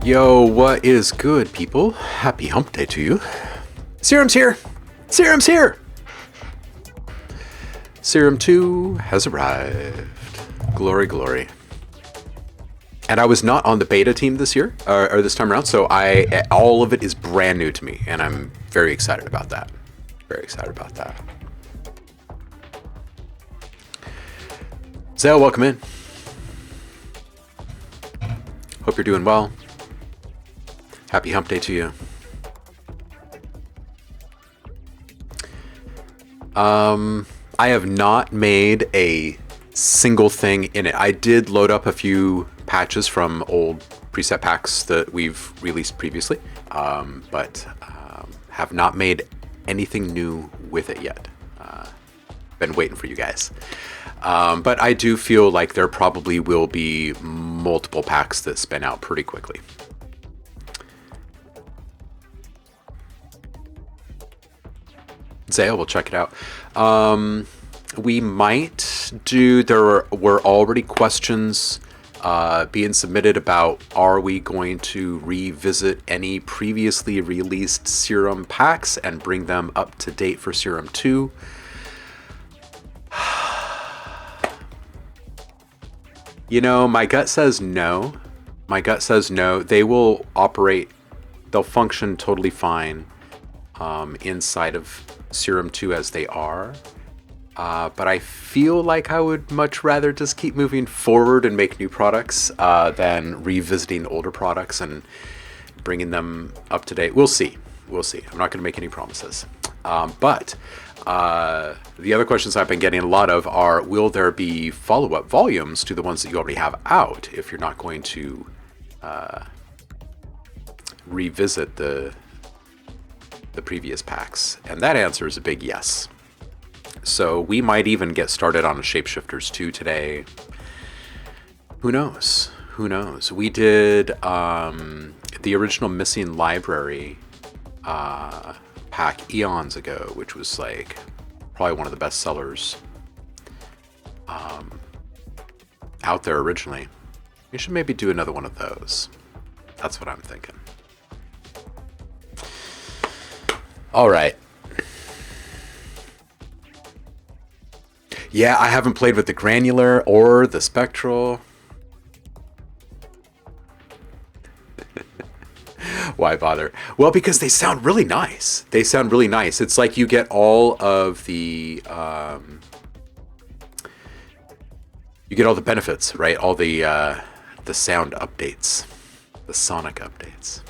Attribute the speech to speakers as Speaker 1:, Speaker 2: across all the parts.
Speaker 1: Yo, what is good, people? Happy hump day to you. Serum's here! Serum's here! Serum 2 has arrived. Glory, glory. And I was not on the beta team this year, or this time around, so all of it is brand new to me, and I'm very excited about that. Very excited about that. Zale, welcome in. Hope you're doing well. Happy hump day to you. I have not made a single thing in it. I did load up a few patches from old preset packs that we've released previously, but have not made anything new with it yet. Been waiting for you guys. But I do feel like there probably will be multiple packs that spin out pretty quickly. Zale, we'll check it out. We might do, there were already questions being submitted about, are we going to revisit any previously released Serum packs and bring them up to date for Serum 2? You know, my gut says no. My gut says no. They will operate, they'll function totally fine inside of Serum 2 as they are. But I feel like I would much rather just keep moving forward and make new products than revisiting older products and bringing them up to date. We'll see. We'll see. I'm not going to make any promises. But the other questions I've been getting a lot of are, will there be follow-up volumes to the ones that you already have out if you're not going to revisit the previous packs? And that answer is a big yes. So we might even get started on a Shapeshifters 2 today. Who knows? Who knows? We did the original Missing Library pack eons ago, which was like probably one of the best sellers out there originally. We should maybe do another one of those. That's what I'm thinking. All right. Yeah, I haven't played with the granular or the spectral. Why bother? Well, because they sound really nice. They sound really nice. It's like you get all of the benefits, right? All the sound updates, the sonic updates.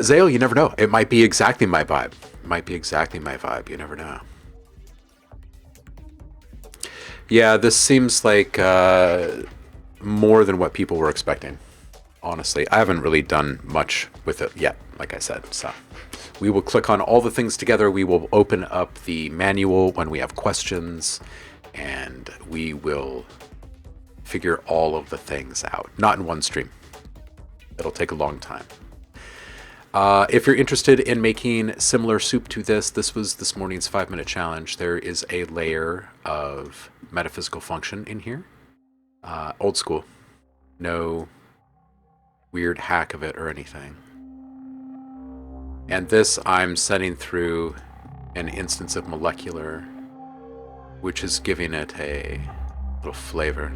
Speaker 1: Zale, you never know. It might be exactly my vibe. You never know. Yeah, this seems like more than what people were expecting. Honestly, I haven't really done much with it yet, like I said. So we will click on all the things together. We will open up the manual when we have questions, and we will figure all of the things out. Not in one stream. It'll take a long time. If you're interested in making similar soup to this was this morning's 5-minute challenge. There is a layer of metaphysical function in here. Old school. No weird hack of it or anything. And this I'm setting through an instance of molecular, which is giving it a little flavor.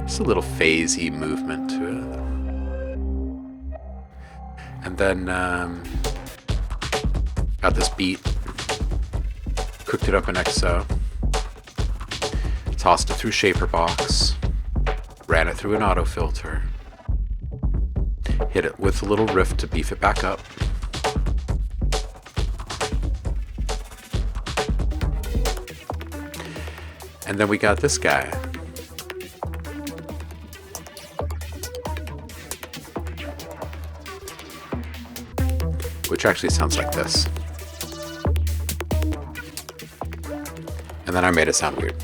Speaker 1: Just a little phasey movement to it. And then got this beat, cooked it up in XO, tossed it through Shaper Box, ran it through an auto filter, hit it with a little riff to beef it back up. And then we got this guy. Which actually sounds like this. And then I made it sound weird.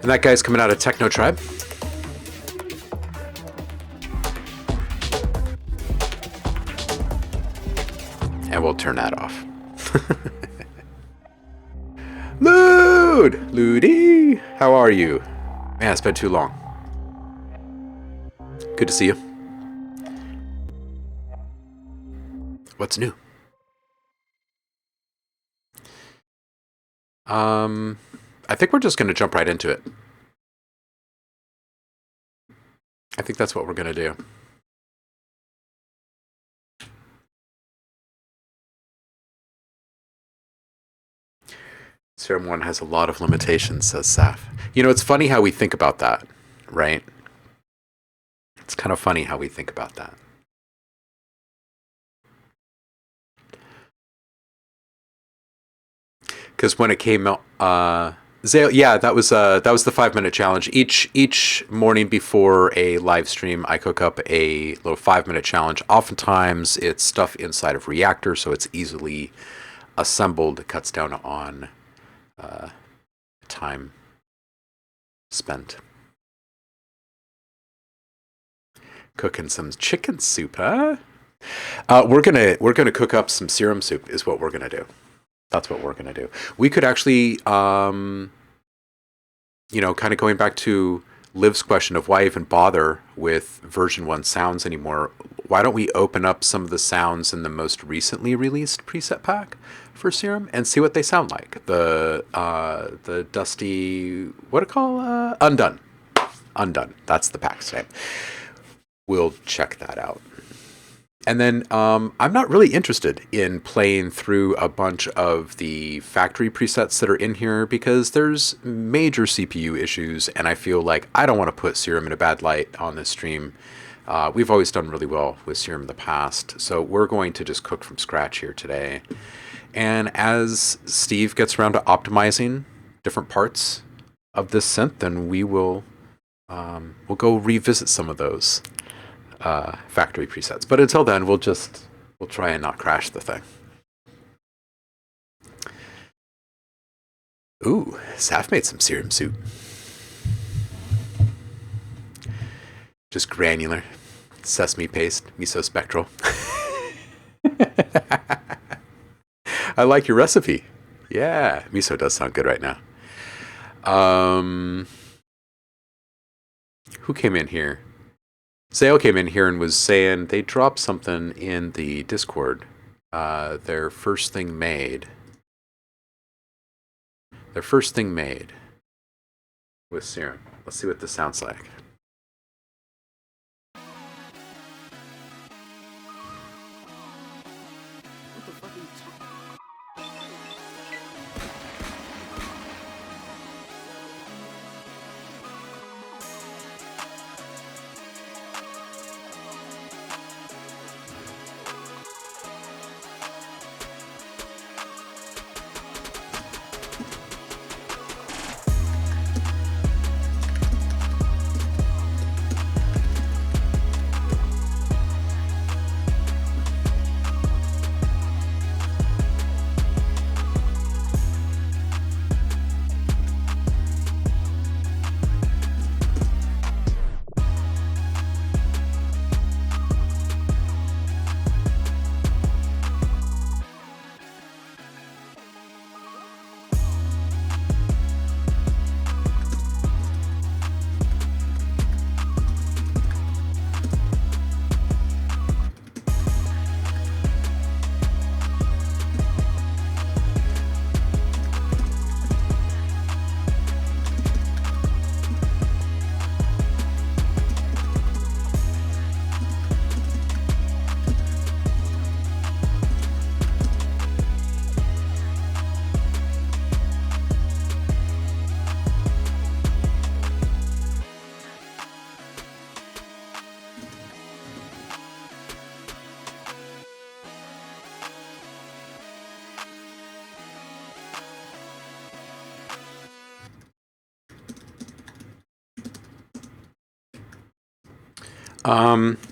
Speaker 1: And that guy's coming out of Techno Tribe. And we'll turn that off. Lude! Ludi! How are you? Man, it's been too long. Good to see you. What's new? I think we're just going to jump right into it. I think that's what we're going to do. Serum 1 has a lot of limitations, says Saf. You know, it's funny how we think about that, right? It's kind of funny how we think about that. Because when it came out, Zale, yeah, that was the 5-minute challenge. Each morning before a live stream, I cook up a little 5-minute challenge. Oftentimes, it's stuff inside of reaktor, so it's easily assembled. It cuts down on time spent. Cooking some chicken soup, huh? We're gonna cook up some serum soup. Is what we're gonna do. That's what we're gonna do. We could actually, kind of going back to Liv's question of why even bother with version 1 sounds anymore. Why don't we open up some of the sounds in the most recently released preset pack for Serum and see what they sound like? The dusty, what do you call Undone. Undone. That's the pack's name. We'll check that out. And then I'm not really interested in playing through a bunch of the factory presets that are in here because there's major CPU issues, and I feel like I don't want to put Serum in a bad light on this stream. We've always done really well with Serum in the past, so we're going to just cook from scratch here today. And as Steve gets around to optimizing different parts of this synth, then we'll go revisit some of those factory presets. But until then, we'll try and not crash the thing. Ooh, Saf made some serum soup. Just granular, sesame paste, miso spectral. I like your recipe. Yeah, miso does sound good right now. Who came in here? Sale came in here and was saying they dropped something in the Discord. Their first thing made. Their first thing made with Serum. Let's see what this sounds like.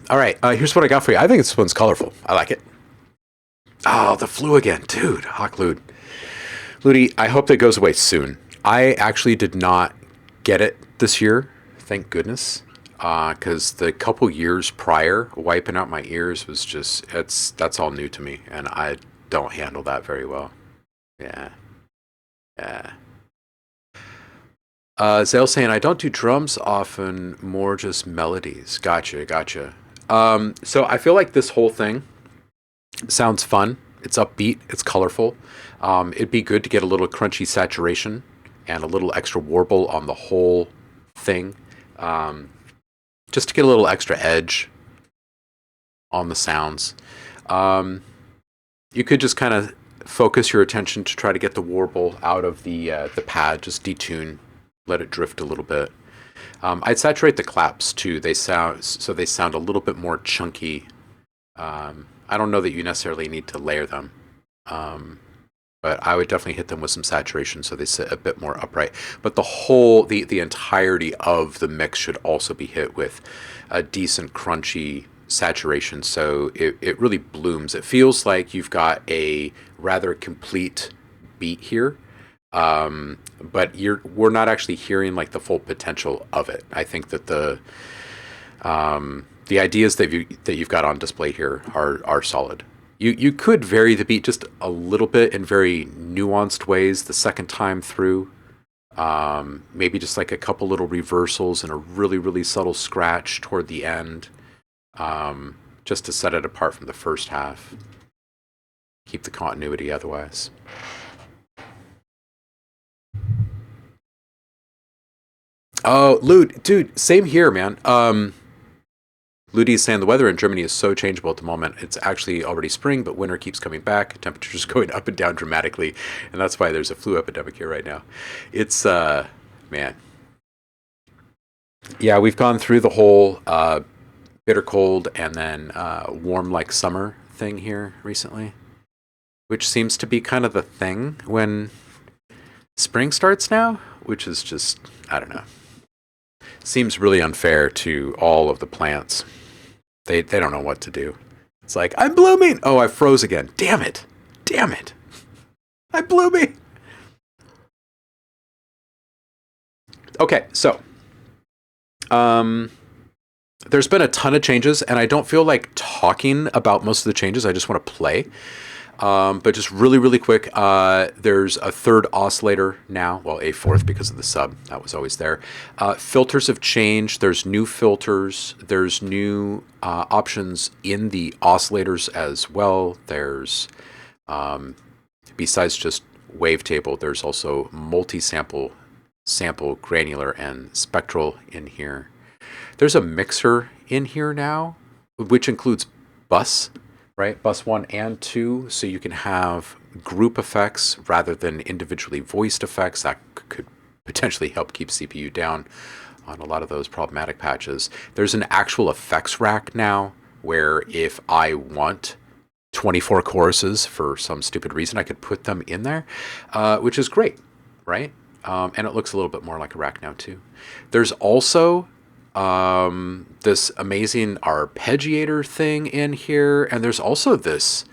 Speaker 1: All right, here's what I got for you. I think this one's colorful. I like it. Oh, the flu again. Dude, Hawk Lude. Ludi, I hope that goes away soon. I actually did not get it this year, thank goodness, because the couple years prior, wiping out my ears was just, that's all new to me, and I don't handle that very well. Yeah. Yeah. Zale saying, I don't do drums often, more just melodies. Gotcha, gotcha. So I feel like this whole thing sounds fun. It's upbeat, it's colorful. It'd be good to get a little crunchy saturation and a little extra warble on the whole thing. Um, just to get a little extra edge on the sounds. Um, you could just kind of focus your attention to try to get the warble out of the pad. Just detune, let it drift a little bit. I'd saturate the claps too. They sound a little bit more chunky. I don't know that you necessarily need to layer them, but I would definitely hit them with some saturation so they sit a bit more upright. But the entirety of the mix should also be hit with a decent crunchy saturation, so it really blooms. It feels like you've got a rather complete beat here, but we're not actually hearing like the full potential of it. I think that the ideas that you've got on display here are solid. You could vary the beat just a little bit in very nuanced ways the second time through. Maybe just like a couple little reversals and a really, really subtle scratch toward the end, just to set it apart from the first half. Keep the continuity otherwise. Oh, Lude, dude, same here, man. Ludi's saying the weather in Germany is so changeable at the moment. It's actually already spring, but winter keeps coming back. Temperatures going up and down dramatically, and that's why there's a flu epidemic here right now. It's man, yeah, we've gone through the whole bitter cold and then warm like summer thing here recently, which seems to be kind of the thing when spring starts now, which is just, I don't know. Seems really unfair to all of the plants. They don't know what to do. It's like, I'm blooming. Oh, I froze again. Damn it. Damn it. I'm blooming. Okay, so there's been a ton of changes, and I don't feel like talking about most of the changes. I just want to play. But just really, really quick, there's a third oscillator now. Well, a fourth because of the sub. That was always there. Filters have changed. There's new filters. There's new options in the oscillators as well. There's, besides just wavetable, there's also multi-sample, sample, granular, and spectral in here. There's a mixer in here now, which includes bus, right? Bus 1 and 2, so you can have group effects rather than individually voiced effects. That could potentially help keep CPU down on a lot of those problematic patches. There's an actual effects rack now where if I want 24 choruses for some stupid reason, I could put them in there, which is great, right? And it looks a little bit more like a rack now too. There's also this amazing arpeggiator thing in here, and there's also this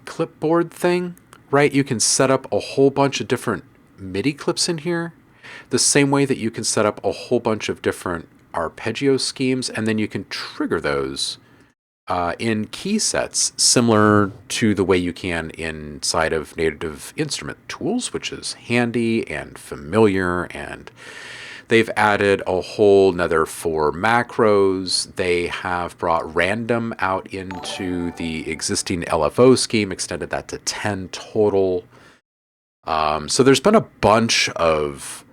Speaker 1: clipboard thing, right? You can set up a whole bunch of different MIDI clips in here, the same way that you can set up a whole bunch of different arpeggio schemes, and then you can trigger those in key sets, similar to the way you can inside of native instrument tools, which is handy and familiar. And they've added a whole nother 4 macros. They have brought random out into the existing LFO scheme, extended that to 10 total. So there's been a bunch of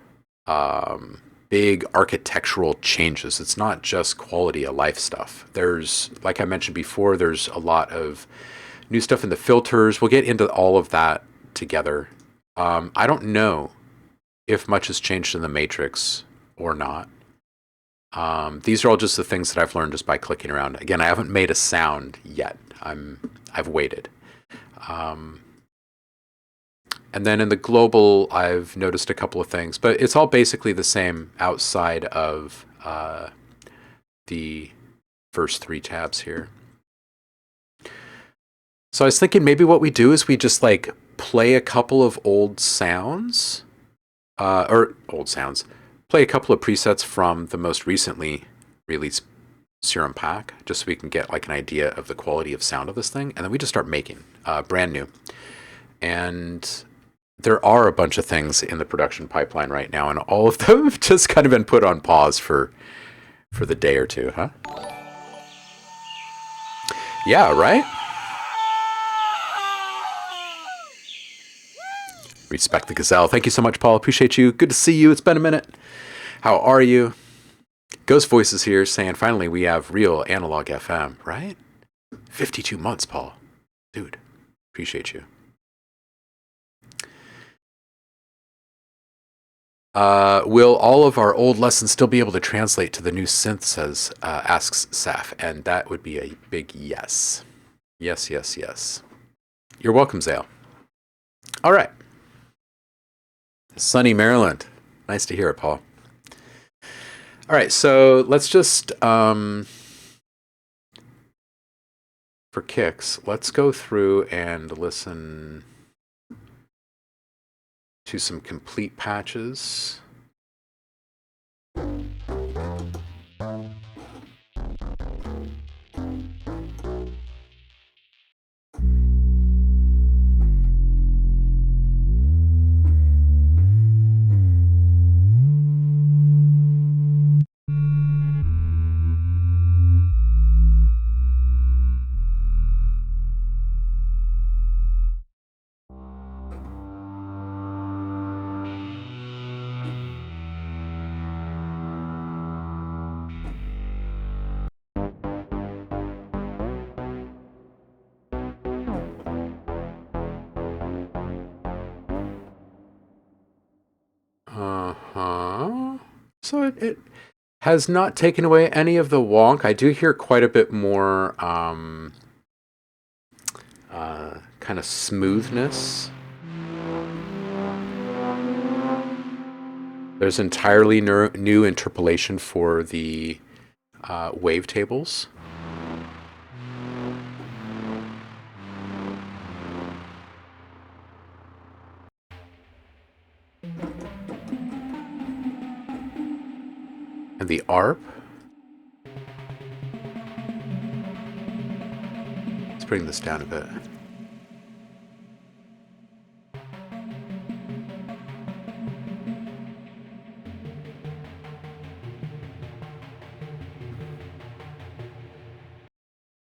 Speaker 1: big architectural changes. It's not just quality of life stuff. There's, like I mentioned before, there's a lot of new stuff in the filters. We'll get into all of that together. I don't know if much has changed in the matrix or not. These are all just the things that I've learned just by clicking around. Again, I haven't made a sound yet. I've waited. And then in the global, I've noticed a couple of things, but it's all basically the same outside of the first 3 tabs here. So I was thinking maybe what we do is we just like play a couple of old sounds, play a couple of presets from the most recently released Serum pack, just so we can get like an idea of the quality of sound of this thing, and then we just start making brand new. And there are a bunch of things in the production pipeline right now, and all of them have just kind of been put on pause for the day or two, huh? Yeah, right? Respect the gazelle. Thank you so much, Paul. Appreciate you. Good to see you. It's been a minute. How are you? Ghost Voices here saying finally we have real analog FM, right? 52 months, Paul. Dude, appreciate you. Will all of our old lessons still be able to translate to the new synth, asks Saf, and that would be a big yes. Yes, yes, yes. You're welcome, Zale. All right. Sunny Maryland. Nice to hear it, Paul. All right, so let's just, for kicks, let's go through and listen to some complete patches. So it has not taken away any of the wonk. I do hear quite a bit more kind of smoothness. There's entirely new interpolation for the wavetables. And the ARP. Let's bring this down a bit.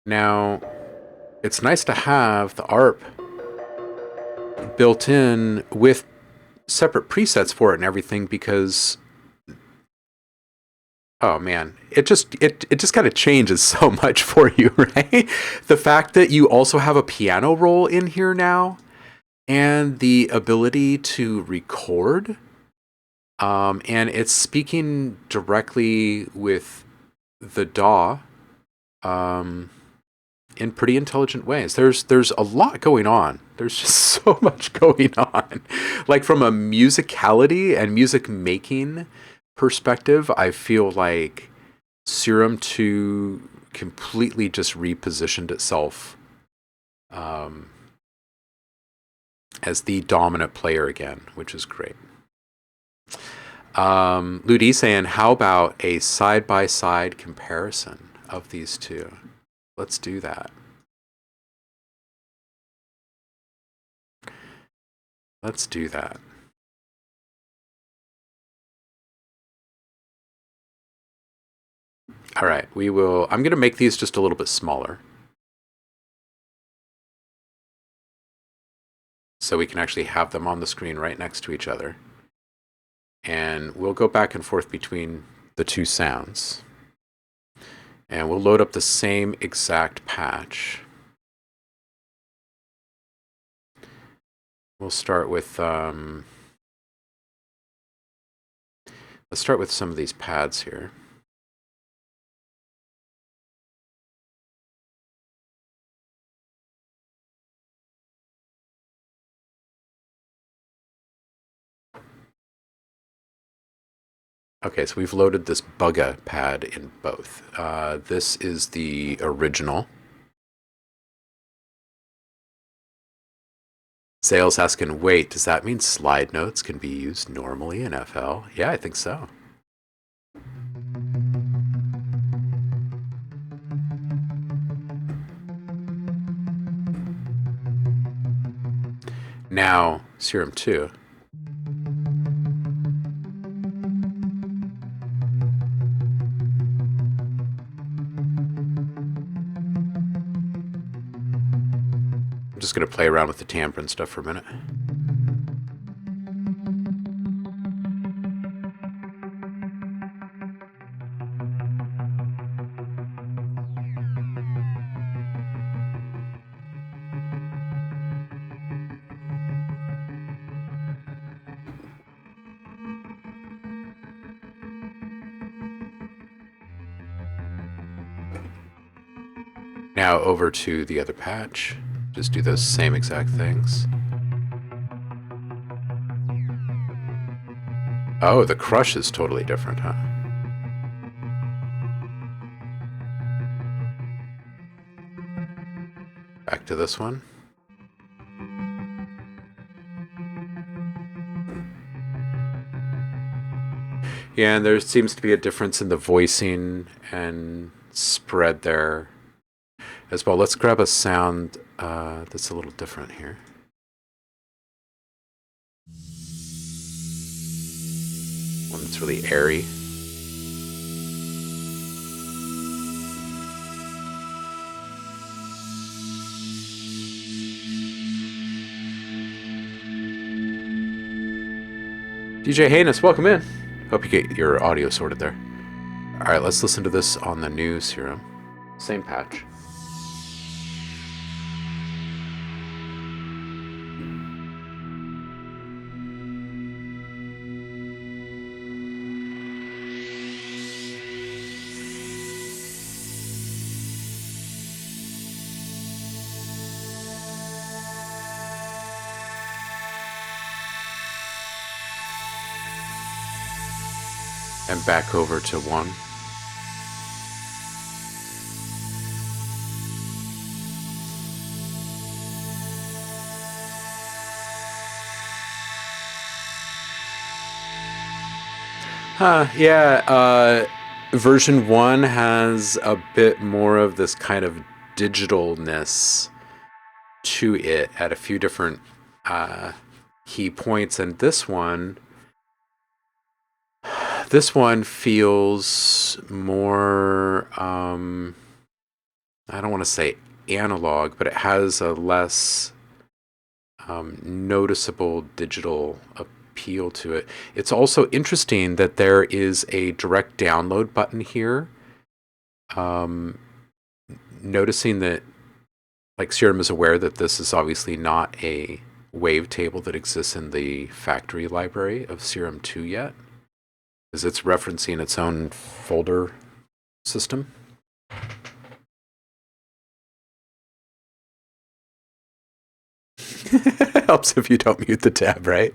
Speaker 1: Now, it's nice to have the ARP built in with separate presets for it and everything, because oh man, it just kind of changes so much for you, right? The fact that you also have a piano roll in here now and the ability to record, and it's speaking directly with the DAW in pretty intelligent ways. There's a lot going on. There's just so much going on. Like from a musicality and music making perspective, I feel like Serum 2 completely just repositioned itself as the dominant player again, which is great. Ludi saying, how about a side-by-side comparison of these two? Let's do that. Let's do that. All right, we will. I'm going to make these just a little bit smaller so we can actually have them on the screen right next to each other. And we'll go back and forth between the two sounds. And we'll load up the same exact patch. We'll start with let's start with some of these pads here. Okay, so we've loaded this Bugga pad in both. This is the original. Sales asking, wait, does that mean slide notes can be used normally in FL? Yeah, I think so. Now, Serum 2. I'm just going to play around with the timbre and stuff for a minute. Now over to the other patch. Just do those same exact things. Oh, the crush is totally different, huh? Back to this one. Yeah, and there seems to be a difference in the voicing and spread there as well. Let's grab a sound that's a little different here. One that's really airy. DJ Hanus, welcome in. Hope you get your audio sorted there. All right, let's listen to this on the new Serum. Same patch. And back over to 1. Yeah, version 1 has a bit more of this kind of digitalness to it at a few different key points, and this one feels more, I don't want to say analog, but it has a less noticeable digital appeal to it. It's also interesting that there is a direct download button here. Noticing that, like, Serum is aware that this is obviously not a wavetable that exists in the factory library of Serum 2 yet, because it's referencing its own folder system. Helps if you don't mute the tab, right?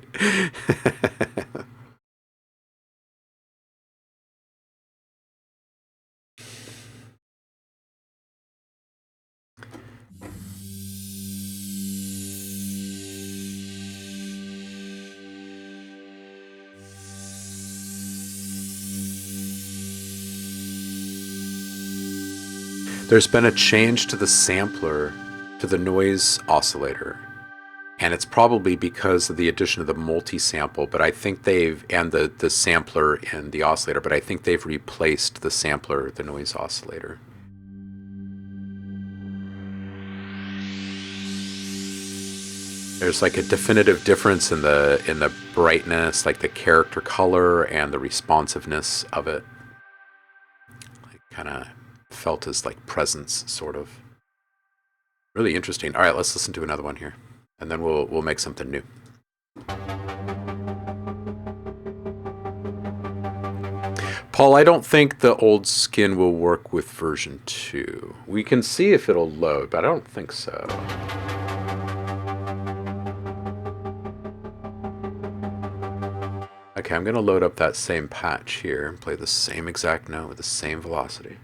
Speaker 1: There's been a change to the sampler, to the noise oscillator, and it's probably because of the addition of the multi-sample, but I think and the sampler and the oscillator, but I think they've replaced the sampler, the noise oscillator. There's like a definitive difference in the brightness, like the character color and the responsiveness of it. Like, kind of felt as like presence, sort of. Really interesting. All right, let's listen to another one here, and then we'll make something new. Paul, I don't think the old skin will work with version 2. We can see if it'll load, but I don't think so. Okay, I'm going to load up that same patch here and play the same exact note with the same velocity.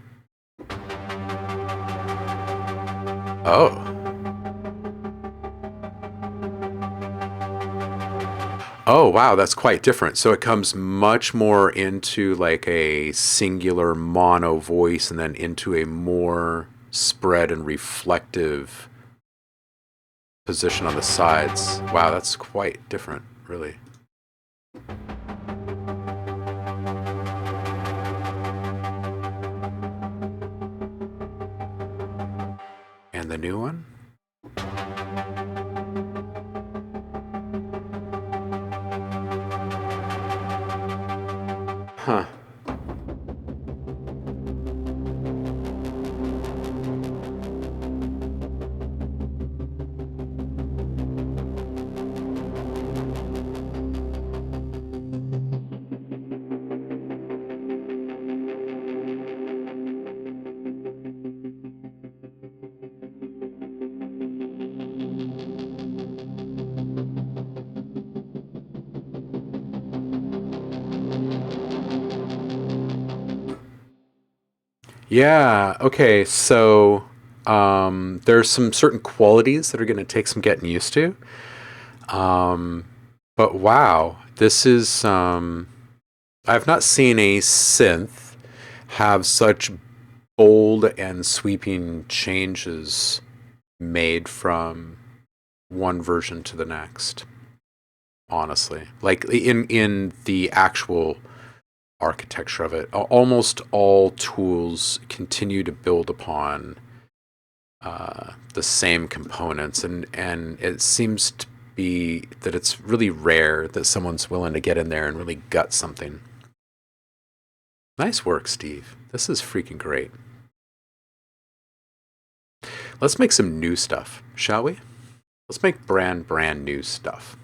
Speaker 1: Oh. Oh, wow, that's quite different. So it comes much more into like a singular mono voice and then into a more spread and reflective position on the sides. Wow, that's quite different, really. And the new one? Huh. Yeah, okay, so there's some certain qualities that are going to take some getting used to. But wow, this is, I've not seen a synth have such bold and sweeping changes made from one version to the next, honestly. Like in the actual architecture of it, almost all tools continue to build upon the same components, and it seems to be that it's really rare that someone's willing to get in there and really gut something. Nice work, Steve. This is freaking great. Let's make some new stuff, shall we? Let's make brand new stuff.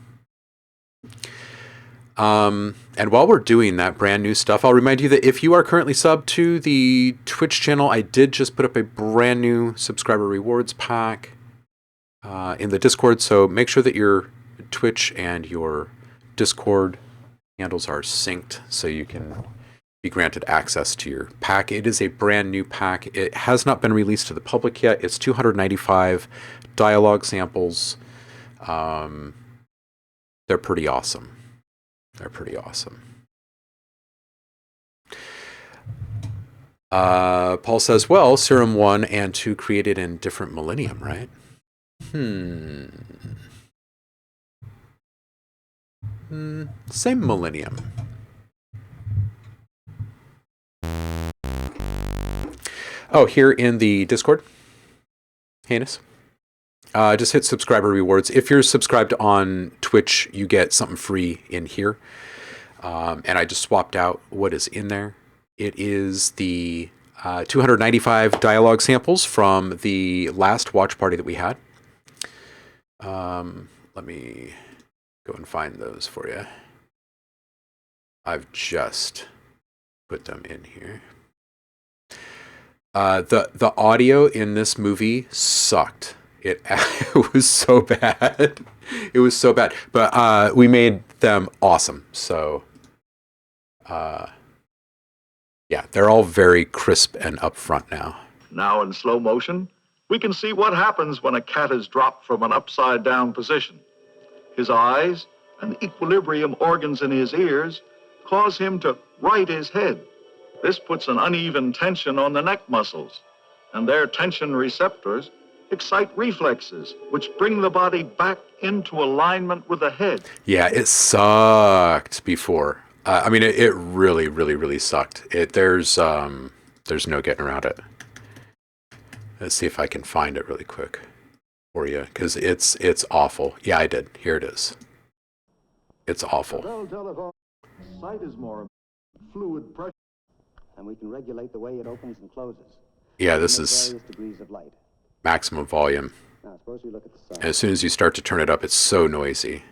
Speaker 1: And while we're doing that brand new stuff, I'll remind you that if you are currently subbed to the Twitch channel, I did just put up a brand new subscriber rewards pack in the Discord. So make sure that your Twitch and your Discord handles are synced so you can be granted access to your pack. It is a brand new pack. It has not been released to the public yet. It's 295 dialogue samples. They're pretty awesome. They're pretty awesome. Paul says, well, Serum 1 and 2 created in different millennium, right? Same millennium. Oh, here in the Discord, Heinous. Just hit subscriber rewards. If you're subscribed on Twitch, you get something free in here. And I just swapped out what is in there. It is the 295 dialogue samples from the last watch party that we had. Let me go and find those for you. I've just put them in here. The audio in this movie sucked. It was so bad. It was so bad. But we made them awesome. So, yeah, they're all very crisp and upfront now.
Speaker 2: Now in slow motion, we can see what happens when a cat is dropped from an upside-down position. His eyes and the equilibrium organs in his ears cause him to right his head. This puts an uneven tension on the neck muscles, and their tension receptors excite reflexes, which bring the body back into alignment with the head.
Speaker 1: Yeah, it sucked before. I mean, it really, really, really sucked. There's no getting around it. Let's see if I can find it really quick for you, because it's awful. Yeah, I did. Here it is. It's awful.
Speaker 2: Sight is more fluid pressure,
Speaker 3: and we can regulate the way it opens and closes.
Speaker 1: Yeah, this is
Speaker 3: various degrees of light.
Speaker 1: maximum volume.
Speaker 3: Now, suppose we look at the sun.
Speaker 1: And as soon as you start to turn it up, it's so noisy.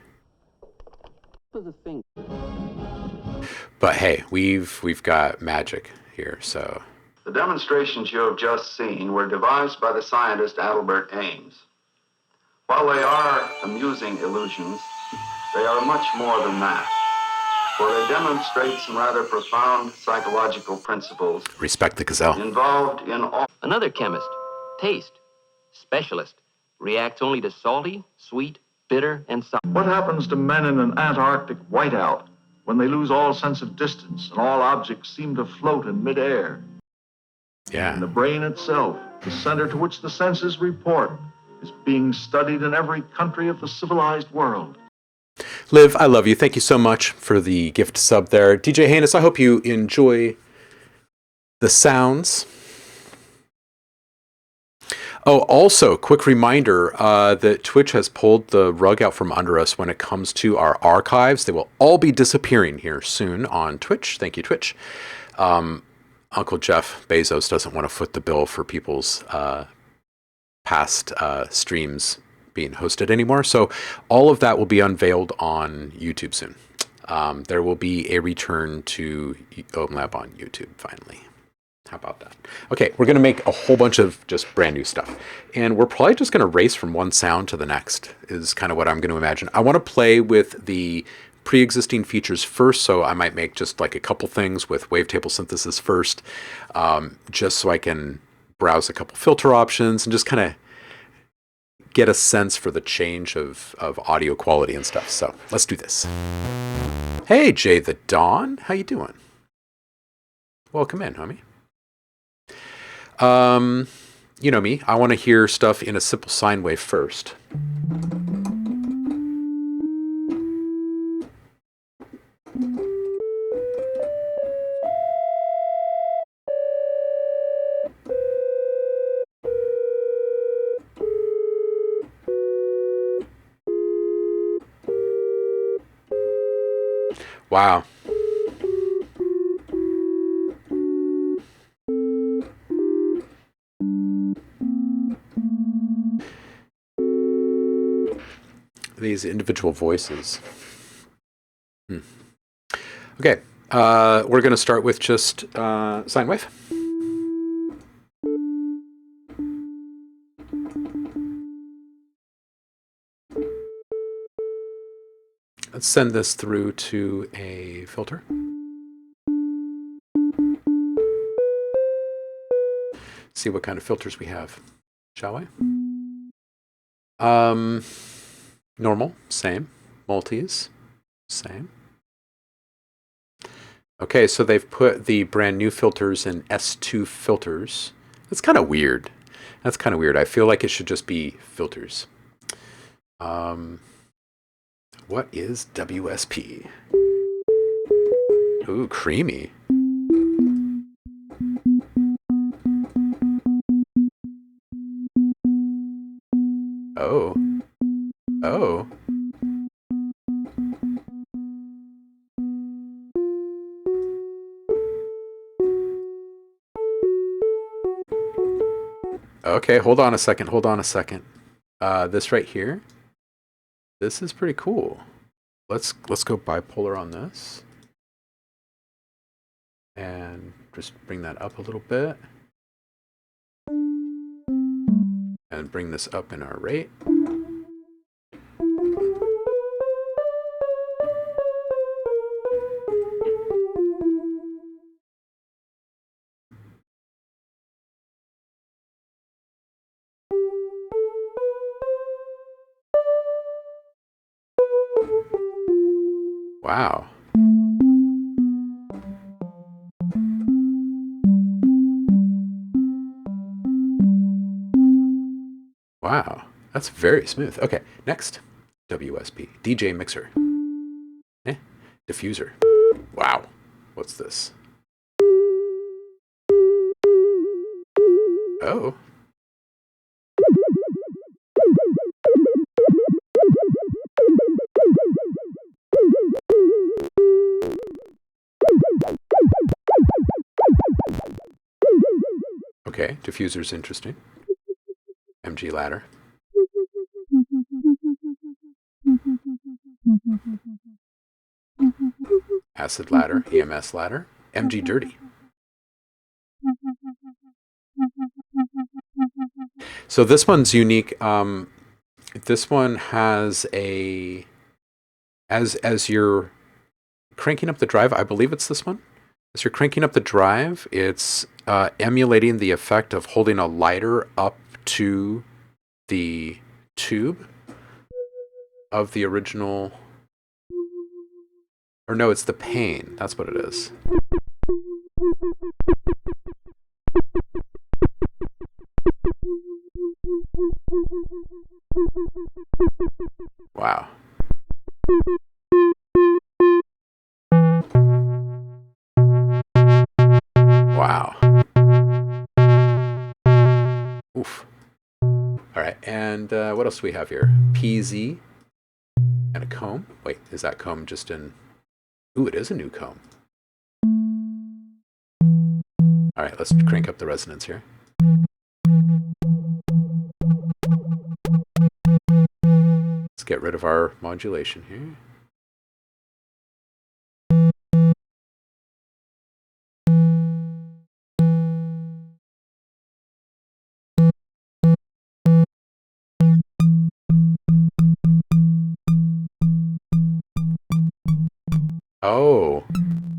Speaker 3: The thing.
Speaker 1: But hey, we've got magic here, so.
Speaker 4: The demonstrations you have just seen were devised by the scientist Albert Ames. While they are amusing illusions, they are much more than that, for they demonstrate some rather profound psychological principles
Speaker 1: Respect the gazelle.
Speaker 4: involved in all.
Speaker 5: Another chemist, taste, specialist, reacts only to salty, sweet, bitter, and sour.
Speaker 2: What happens to men in an Antarctic whiteout when they lose all sense of distance and all objects seem to float in midair?
Speaker 1: Yeah.
Speaker 2: And the brain itself, the center to which the senses report, is being studied in every country of the civilized world.
Speaker 1: Liv, I love you. Thank you so much for the gift sub there. DJ Hanus, I hope you enjoy the sounds. Oh, also, quick reminder that Twitch has pulled the rug out from under us when it comes to our archives. They will all be disappearing here soon on Twitch. Thank you, Twitch. Uncle Jeff Bezos doesn't want to foot the bill for people's past streams being hosted anymore. So all of that will be unveiled on YouTube soon. There will be a return to OhmLab on YouTube finally. How about that? Okay, we're going to make a whole bunch of just brand new stuff. And we're probably just going to race from one sound to the next is kind of what I'm going to imagine. I want to play with the pre-existing features first, so I might make just like a couple things with wavetable synthesis first, just so I can browse a couple filter options and just kind of get a sense for the change of audio quality and stuff. So let's do this. Hey, Jay the Dawn, how you doing? Welcome in, homie. You know me, I want to hear stuff in a simple sine wave first. Wow. These individual voices. Okay, we're going to start with just sine wave. Let's send this through to a filter. See what kind of filters we have, shall we? Normal, same. Multis, same. Okay, so they've put the brand new filters in S2 filters. That's kind of weird. That's kind of weird. I feel like it should just be filters. What is WSP? Ooh, creamy. Oh. Oh. Okay, hold on a second. Hold on a second. This right here. This is pretty cool. Let's go bipolar on this. And just bring that up a little bit. And bring this up in our rate. Wow. Wow. That's very smooth. Okay, next. WSP. DJ mixer. Diffuser. Wow. What's this? Oh. Okay, diffuser's interesting. MG ladder. Acid ladder, EMS ladder, MG dirty. So this one's unique. This one has a, as you're cranking up the drive, I believe it's this one. As you're cranking up the drive, it's emulating the effect of holding a lighter up to the tube of the original, or no, it's the pane. That's what it is. Wow. Oof. All right, and what else do we have here? PZ and a comb. Wait, is that comb just in... Ooh, it is a new comb. All right, let's crank up the resonance here. Let's get rid of our modulation here. Oh,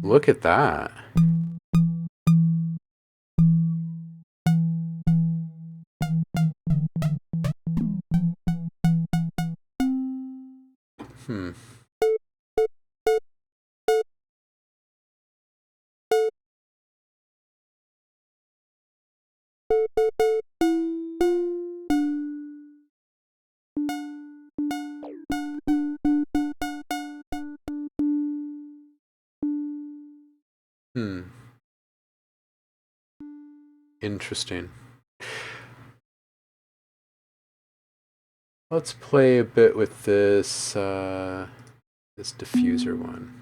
Speaker 1: look at that. Hmm. Hmm. Interesting. Let's play a bit with this this diffuser one.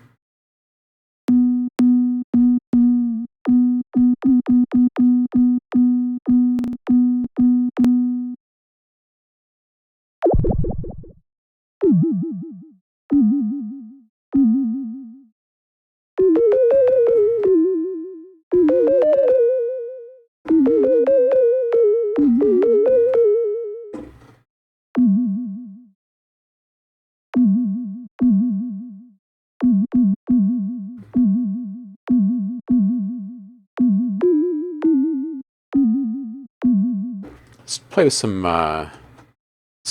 Speaker 1: Let's play with some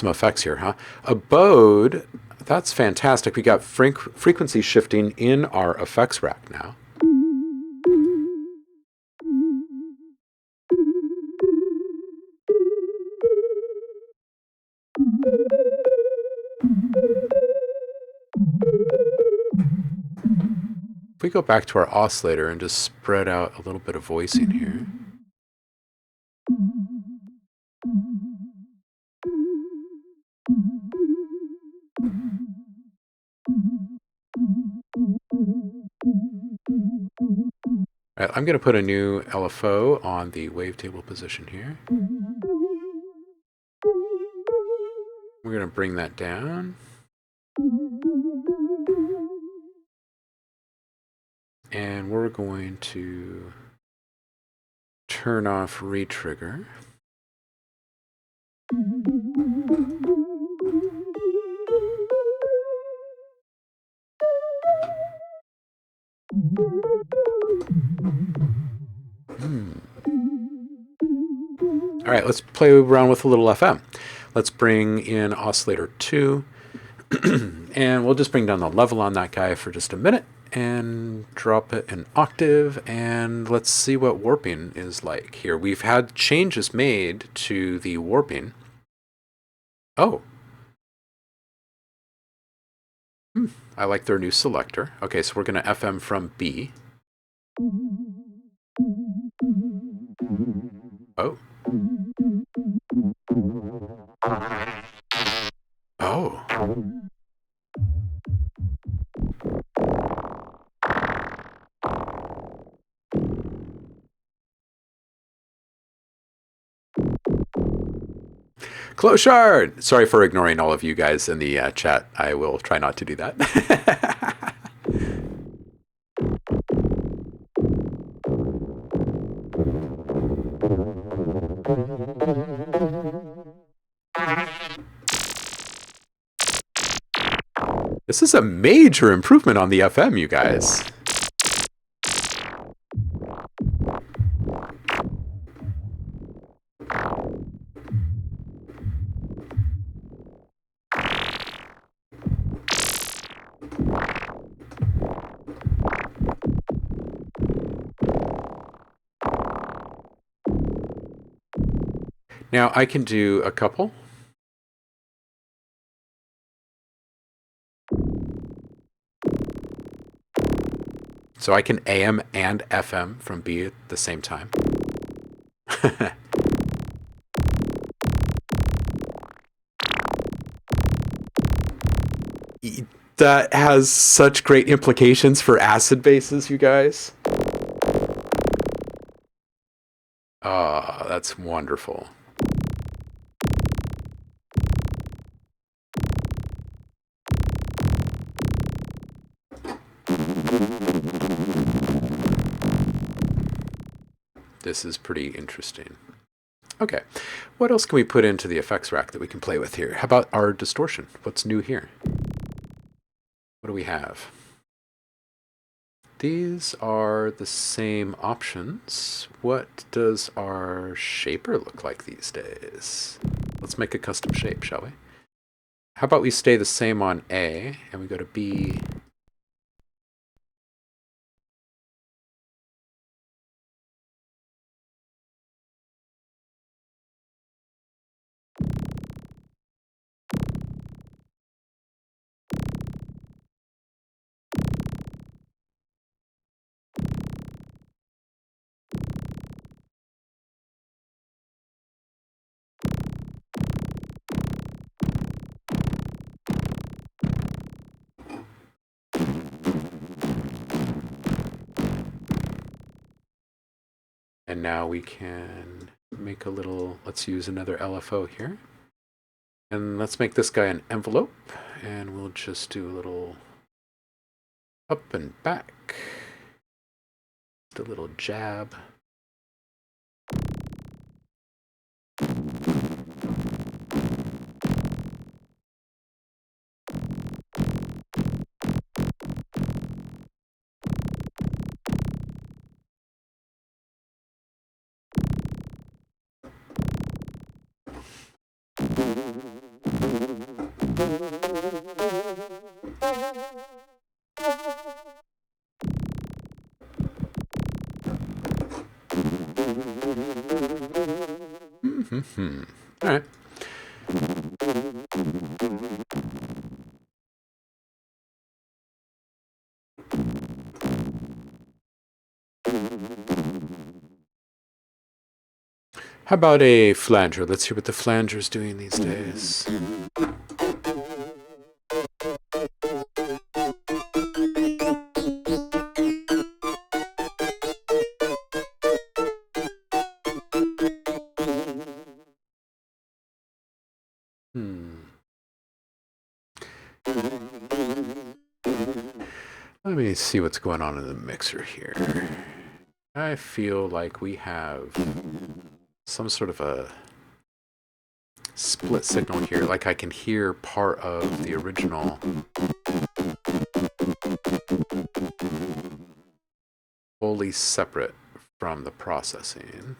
Speaker 1: effects here, huh? Abode, that's fantastic. We got frequency shifting in our effects rack now. If we go back to our oscillator and just spread out a little bit of voicing here. All right, I'm going to put a new LFO on the wavetable position here. We're going to bring that down. And we're going to turn off retrigger. All right, let's play around with a little FM. Let's bring in oscillator 2. And we'll just bring down the level on that guy for just a minute and drop it an octave, and let's see what warping is like here. We've had changes made to the warping. Oh. I like their new selector. Okay, so we're going to FM from B. Oh. Oh. Close shard! Sorry for ignoring all of you guys in the chat. I will try not to do that. This is a major improvement on the FM, you guys. Now I can do a couple. So I can AM and FM from B at the same time. That has such great implications for acid bases, you guys. Ah, that's wonderful. This is pretty interesting. Okay, what else can we put into the effects rack that we can play with here? How about our distortion? What's new here? What do we have? These are the same options. What does our shaper look like these days? Let's make a custom shape, shall we? How about we stay the same on A and we go to B. And now we can make a little, let's use another LFO here. And let's make this guy an envelope. And we'll just do a little up and back. Just a little jab. All right. How about a flanger? Let's hear what the flanger's doing these days. Let me see what's going on in the mixer here. I feel like we have some sort of a split signal here. Like I can hear part of the original wholly separate from the processing.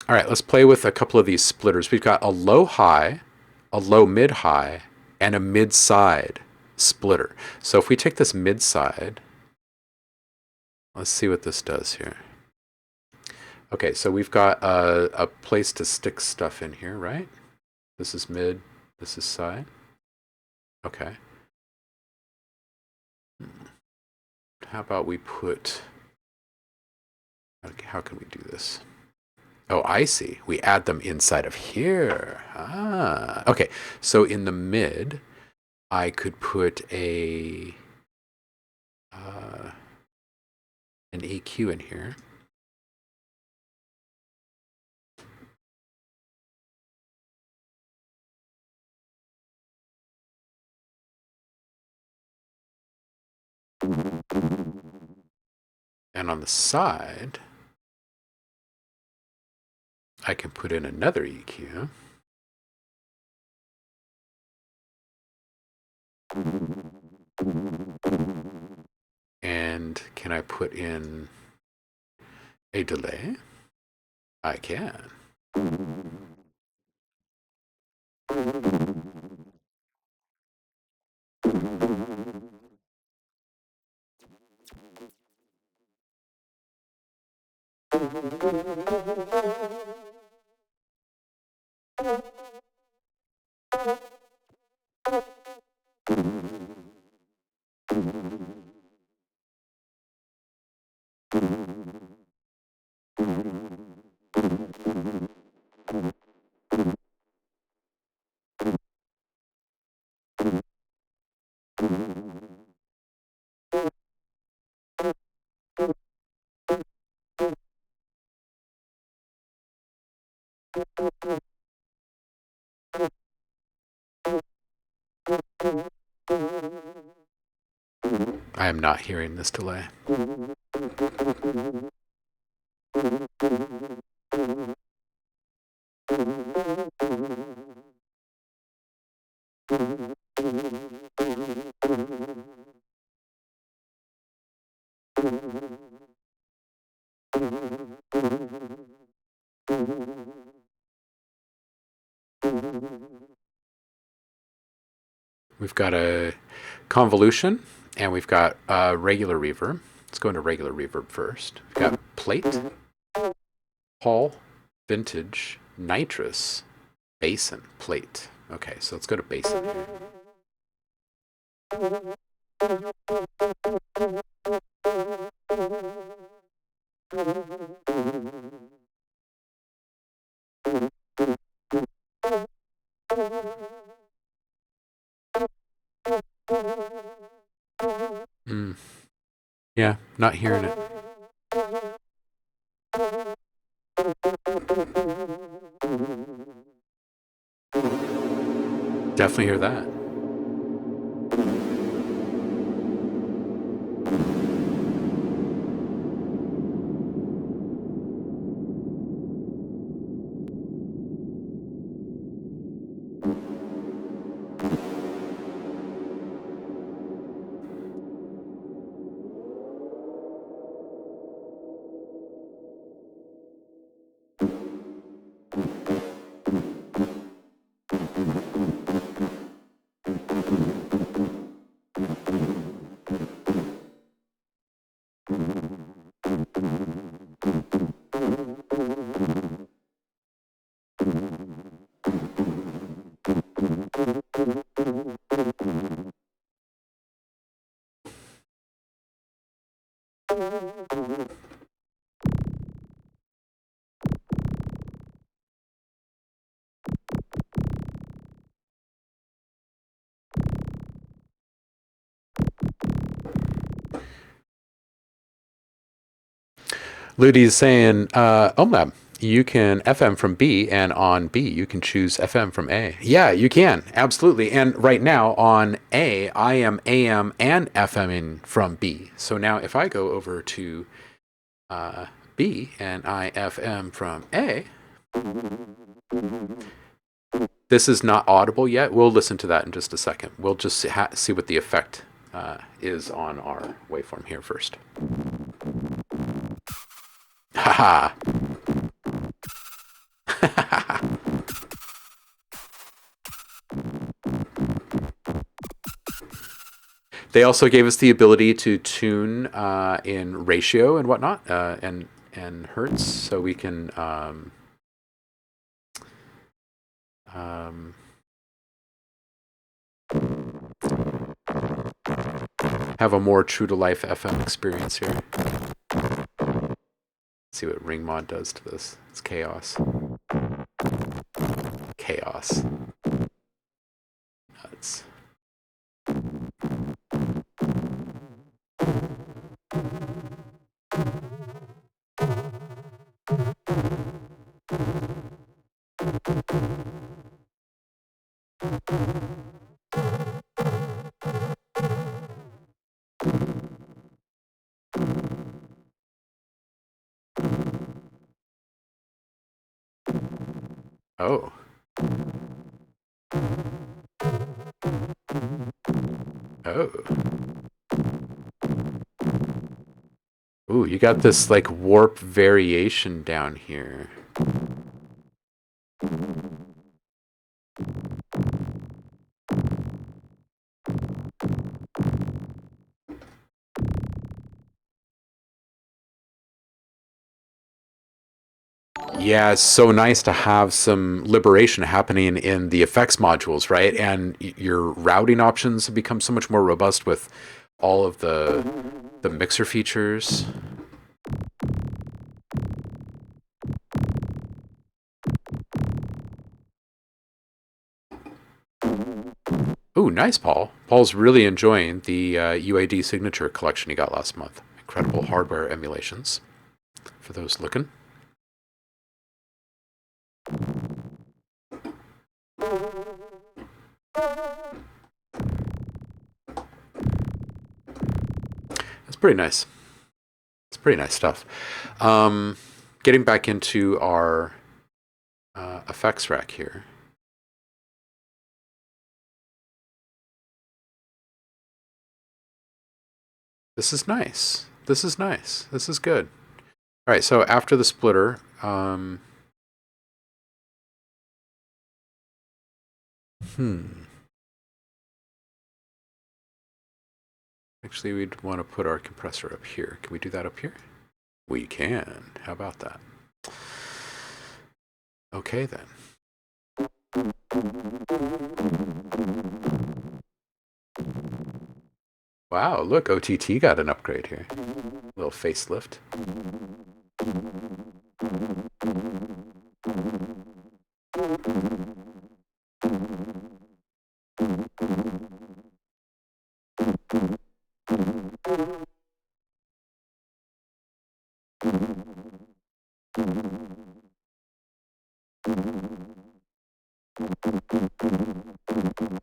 Speaker 1: All right, let's play with a couple of these splitters. We've got a low high, a low mid high, and a mid side splitter. So if we take this mid side, let's see what this does here. Okay, so we've got a place to stick stuff in here, right? This is mid, this is side. Okay. How about we put, okay, how can we do this? Oh, I see. We add them inside of here. Ah, okay. So in the mid, I could put an EQ in here. And on the side, I can put in another EQ. And can I put in a delay? I can. I am not hearing this delay. We've got a convolution, and we've got a regular reverb. Let's go into regular reverb first. We've got plate, Hall, vintage, nitrous, basin, plate. Okay, so let's go to basin here. Yeah, not hearing it. Definitely hear that. Ludi is saying, OhmLab, you can FM from B, and on B, you can choose FM from A. Yeah, you can. Absolutely. And right now on A, I am AM and FMing from B. So now if I go over to B and I FM from A, this is not audible yet. We'll listen to that in just a second. We'll just see what the effect is on our waveform here first. Haha. They also gave us the ability to tune in ratio and whatnot, and hertz, so we can have a more true to life FM experience here. Let's see what ring mod does to this. It's chaos. Chaos. Nuts. Oh. Oh. Ooh, you got this like warp variation down here. Yeah, it's so nice to have some liberation happening in the effects modules, right? And your routing options have become so much more robust with all of the mixer features. Ooh, nice, Paul. Paul's really enjoying the UAD signature collection he got last month. Incredible hardware emulations for those looking. That's pretty nice. It's pretty nice stuff. Getting back into our effects rack here. This is nice. This is nice. This is good. All right, so after the splitter, actually, we'd want to put our compressor up here. Can we do that up here? We can. How about that? Okay, then. Wow, look, OTT got an upgrade here. A little facelift.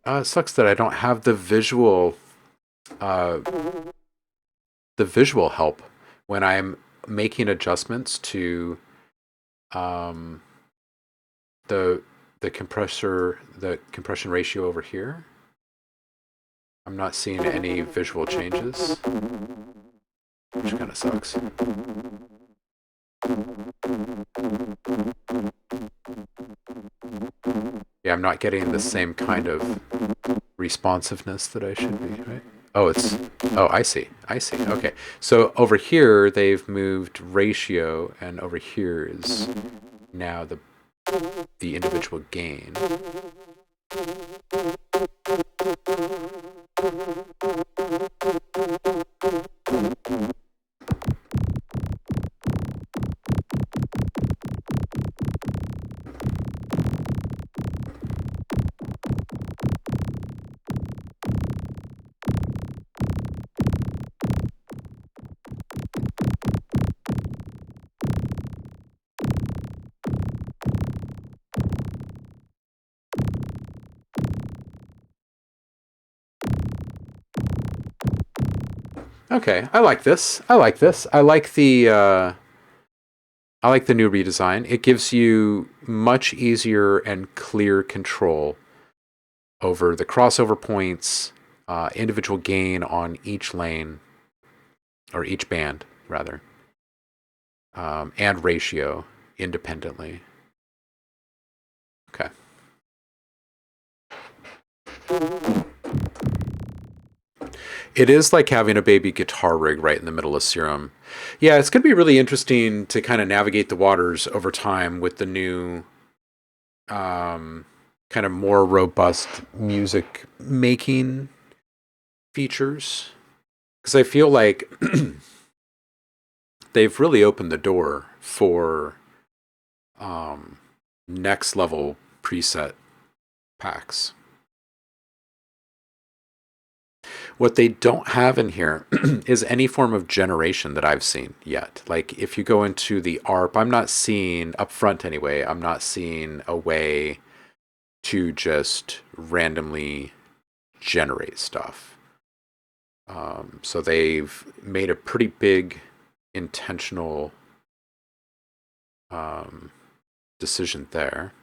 Speaker 1: It sucks that I don't have uh, the visual help when I'm making adjustments to the compression ratio over here. I'm not seeing any visual changes, which kind of sucks. Yeah, I'm not getting the same kind of responsiveness that I should be, right? Oh, I see. I see. Okay. So over here, they've moved ratio, and over here is now the individual gain. Okay, I like this. I like this. I like the new redesign. It gives you much easier and clear control over the crossover points, individual gain on each lane, or each band, rather, and ratio independently. Okay. It is like having a baby guitar rig right in the middle of Serum. Yeah, it's going to be really interesting to kind of navigate the waters over time with the new, kind of more robust music making features. Because I feel like they've really opened the door for next level preset packs. What they don't have in here is any form of generation that I've seen yet. Like if you go into the ARP, I'm not seeing, up front anyway, I'm not seeing a way to just randomly generate stuff. So they've made a pretty big intentional decision there.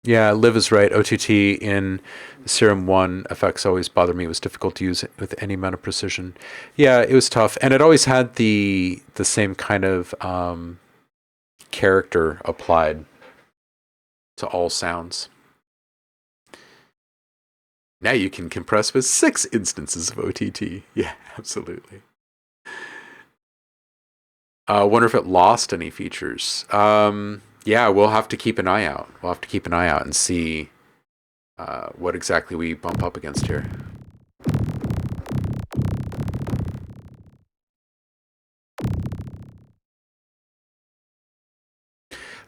Speaker 1: Yeah, Liv is right. OTT in Serum 1 effects always bothered me. It was difficult to use it with any amount of precision. Yeah, it was tough. And it always had the same kind of character applied to all sounds. Now you can compress with 6 instances of OTT. Yeah, absolutely. Wonder if it lost any features. Yeah, we'll have to keep an eye out. We'll have to keep an eye out and see what exactly we bump up against here.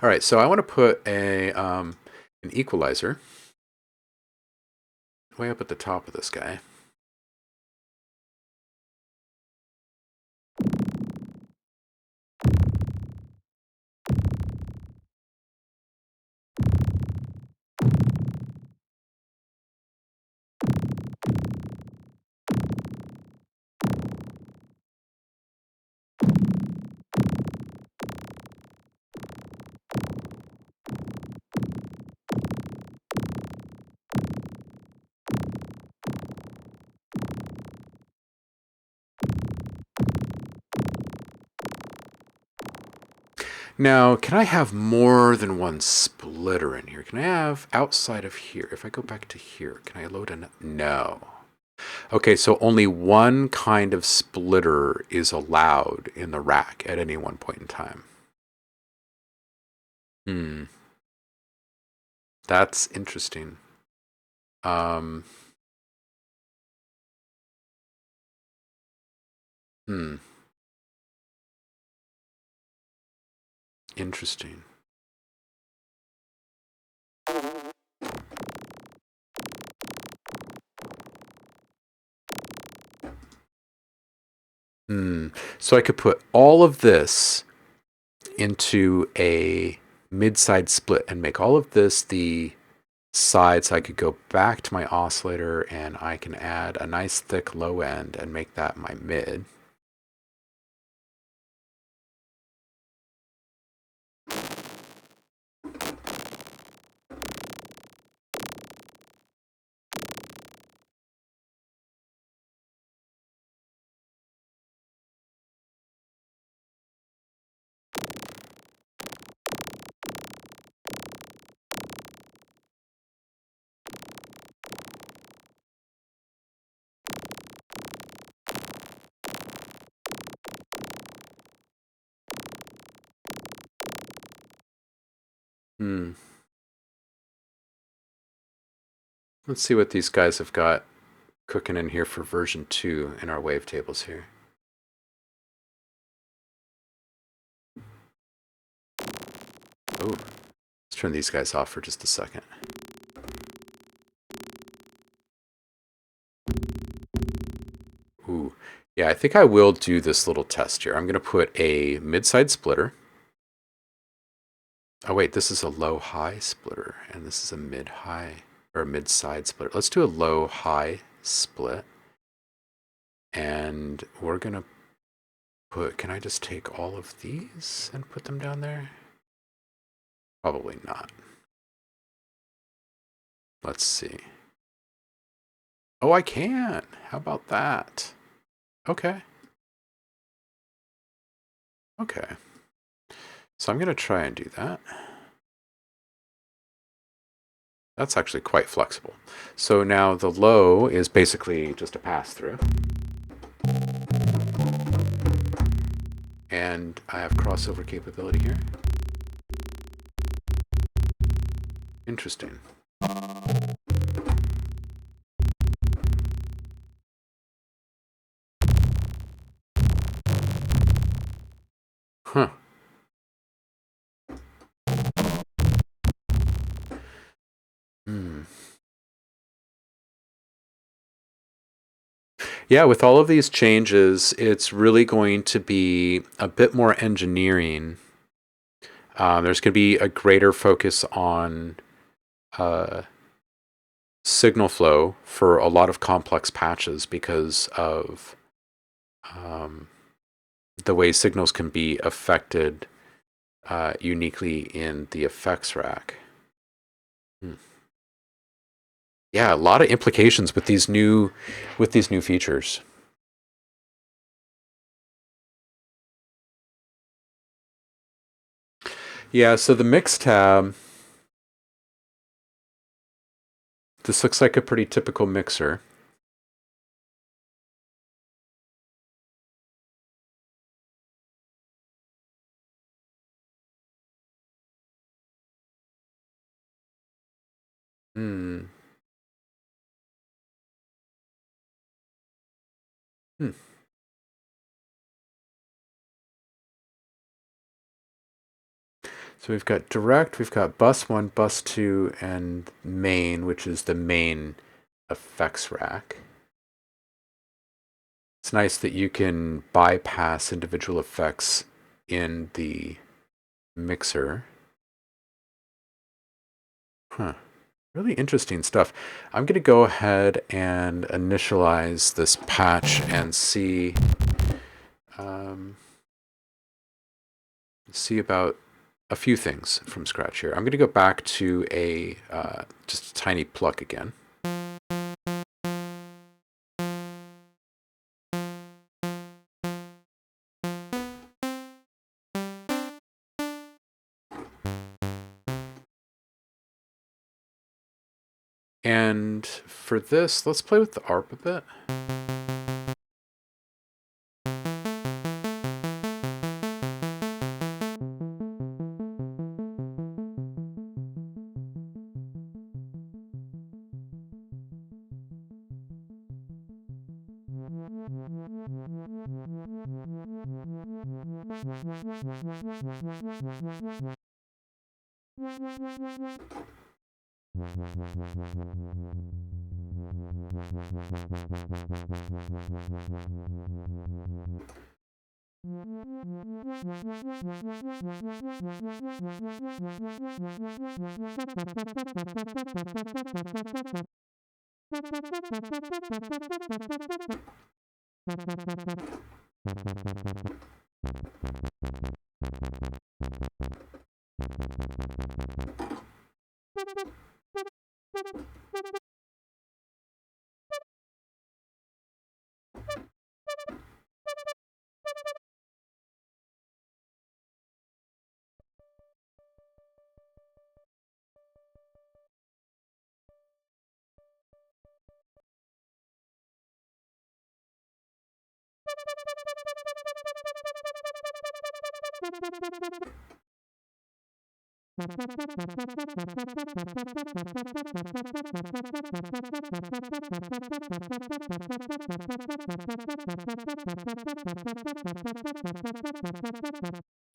Speaker 1: All right, so I want to put an equalizer way up at the top of this guy. Now, can I have more than one splitter in here? Can I have outside of here? If I go back to here, can I load an... No. Okay, so only one kind of splitter is allowed in the rack at any one point in time. That's interesting. Hmm. Interesting. So I could put all of this into a mid-side split and make all of this the side, so I could go back to my oscillator and I can add a nice thick low end and make that my mid. Let's see what these guys have got cooking in here for version 2 in our wavetables here. Oh, let's turn these guys off for just a second. Ooh, yeah, I think I will do this little test here. I'm going to put a mid-side splitter. Oh wait, this is a low-high splitter, and this is a mid-high, or a mid-side splitter. Let's do a low-high split. And we're going to put, can I just take all of these and put them down there? Probably not. Let's see. Oh, I can. How about that? Okay. Okay. So I'm going to try and do that. That's actually quite flexible. So now the low is basically just a pass-through. And I have crossover capability here. Interesting. Huh. Yeah, with all of these changes, it's really going to be a bit more engineering. There's going to be a greater focus on signal flow for a lot of complex patches because of the way signals can be affected uniquely in the effects rack. Yeah, a lot of implications with these new features. Yeah, so the mix tab, this looks like a pretty typical mixer. Hmm. Hmm. So we've got direct, we've got bus 1, bus 2, and main, which is the main effects rack. It's nice that you can bypass individual effects in the mixer. Huh. Really interesting stuff. I'm going to go ahead and initialize this patch and see about a few things from scratch here. I'm going to go back to a just a tiny pluck again. And for this, let's play with the ARP a bit.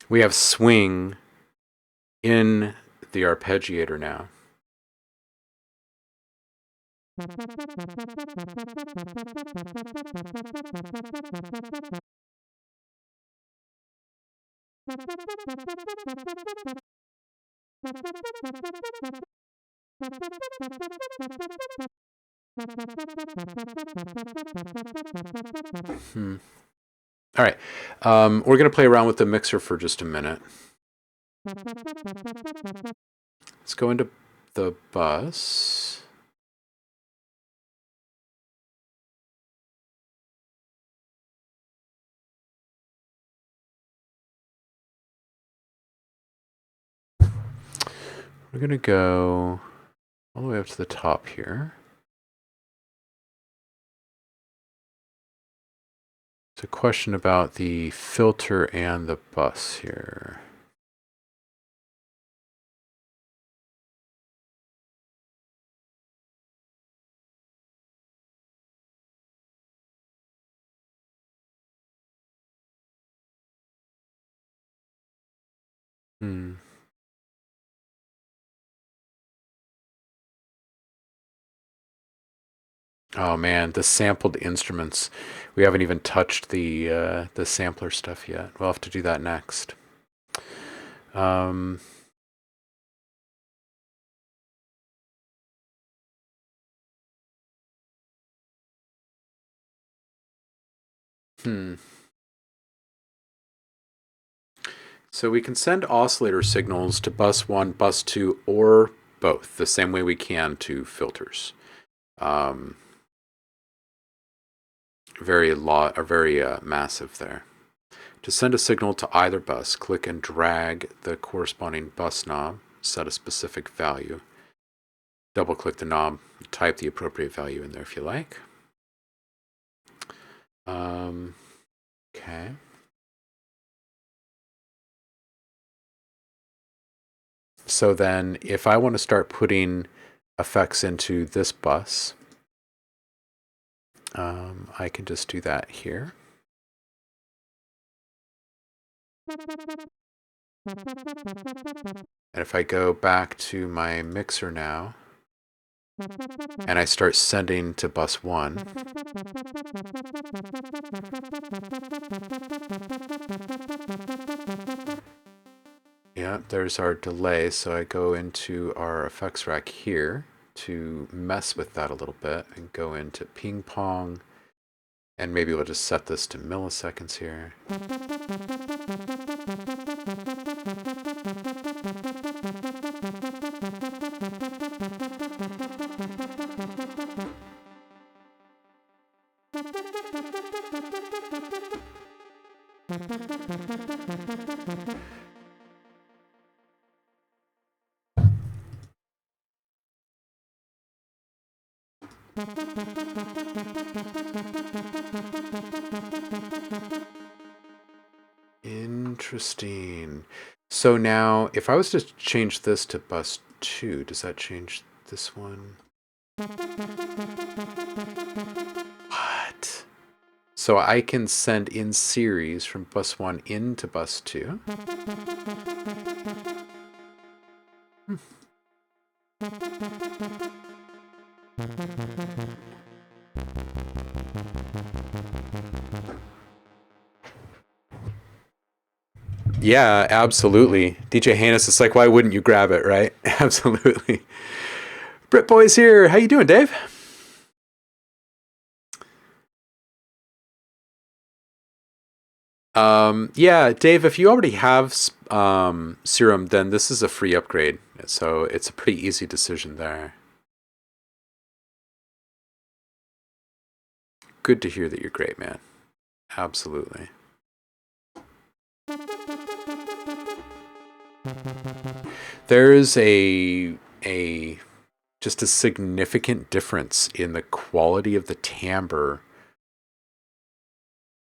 Speaker 1: We have swing in the arpeggiator now. All right, we're going to play around with the mixer for just a minute. Let's go into the bus. We're going to go all the way up to the top here. It's a question about the filter and the bus here. Oh man, the sampled instruments. We haven't even touched the sampler stuff yet. We'll have to do that next. Um, So we can send oscillator signals to bus 1, bus 2, or both the same way we can to filters. Very massive there. To send a signal to either bus, click and drag the corresponding bus knob, set a specific value. Double click the knob, type the appropriate value in there if you like. Okay. So then if I want to start putting effects into this bus, I can just do that here. And if I go back to my mixer now, and I start sending to bus 1, yeah, there's our delay. So I go into our effects rack here to mess with that a little bit and go into ping pong. And maybe we'll just set this to milliseconds here. Interesting. So now, if I was to change this to bus 2, does that change this one? What? So I can send in series from bus 1 into bus 2. Yeah, absolutely. DJ Hannes is like, why wouldn't you grab it, right? Absolutely. Brit Boy's here. How you doing, Dave? Yeah, Dave, if you already have Serum, then this is a free upgrade. So it's a pretty easy decision there. Good to hear that you're great, man. Absolutely. There's just a significant difference in the quality of the timbre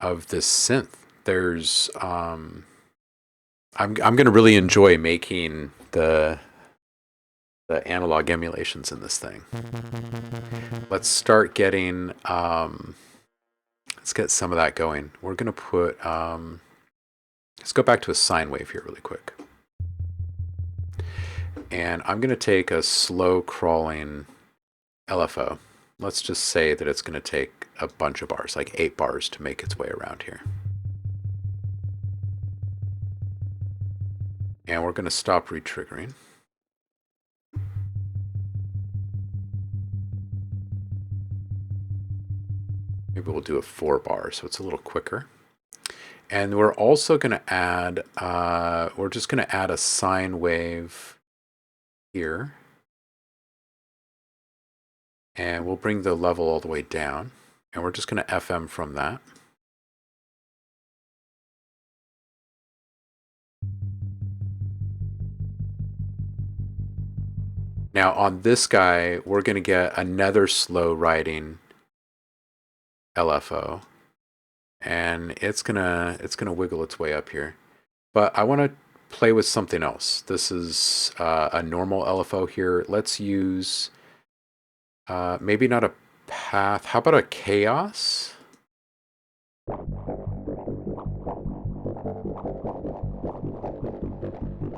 Speaker 1: of this synth. There's I'm gonna really enjoy making the analog emulations in this thing. Let's start getting let's get some of that going. We're gonna put let's go back to a sine wave here really quick. And I'm gonna take a slow crawling LFO. Let's just say that it's gonna take a bunch of bars, like 8 bars, to make its way around here. And we're gonna stop retriggering. Maybe we'll do a 4 bar, so it's a little quicker. And we're also going to add, we're just going to add a sine wave here. And we'll bring the level all the way down. And we're just going to FM from that. Now on this guy, we're going to get another slow riding LFO. And it's gonna wiggle its way up here. But I want to play with something else. This is a normal LFO here. Let's use maybe not a path. How about a chaos?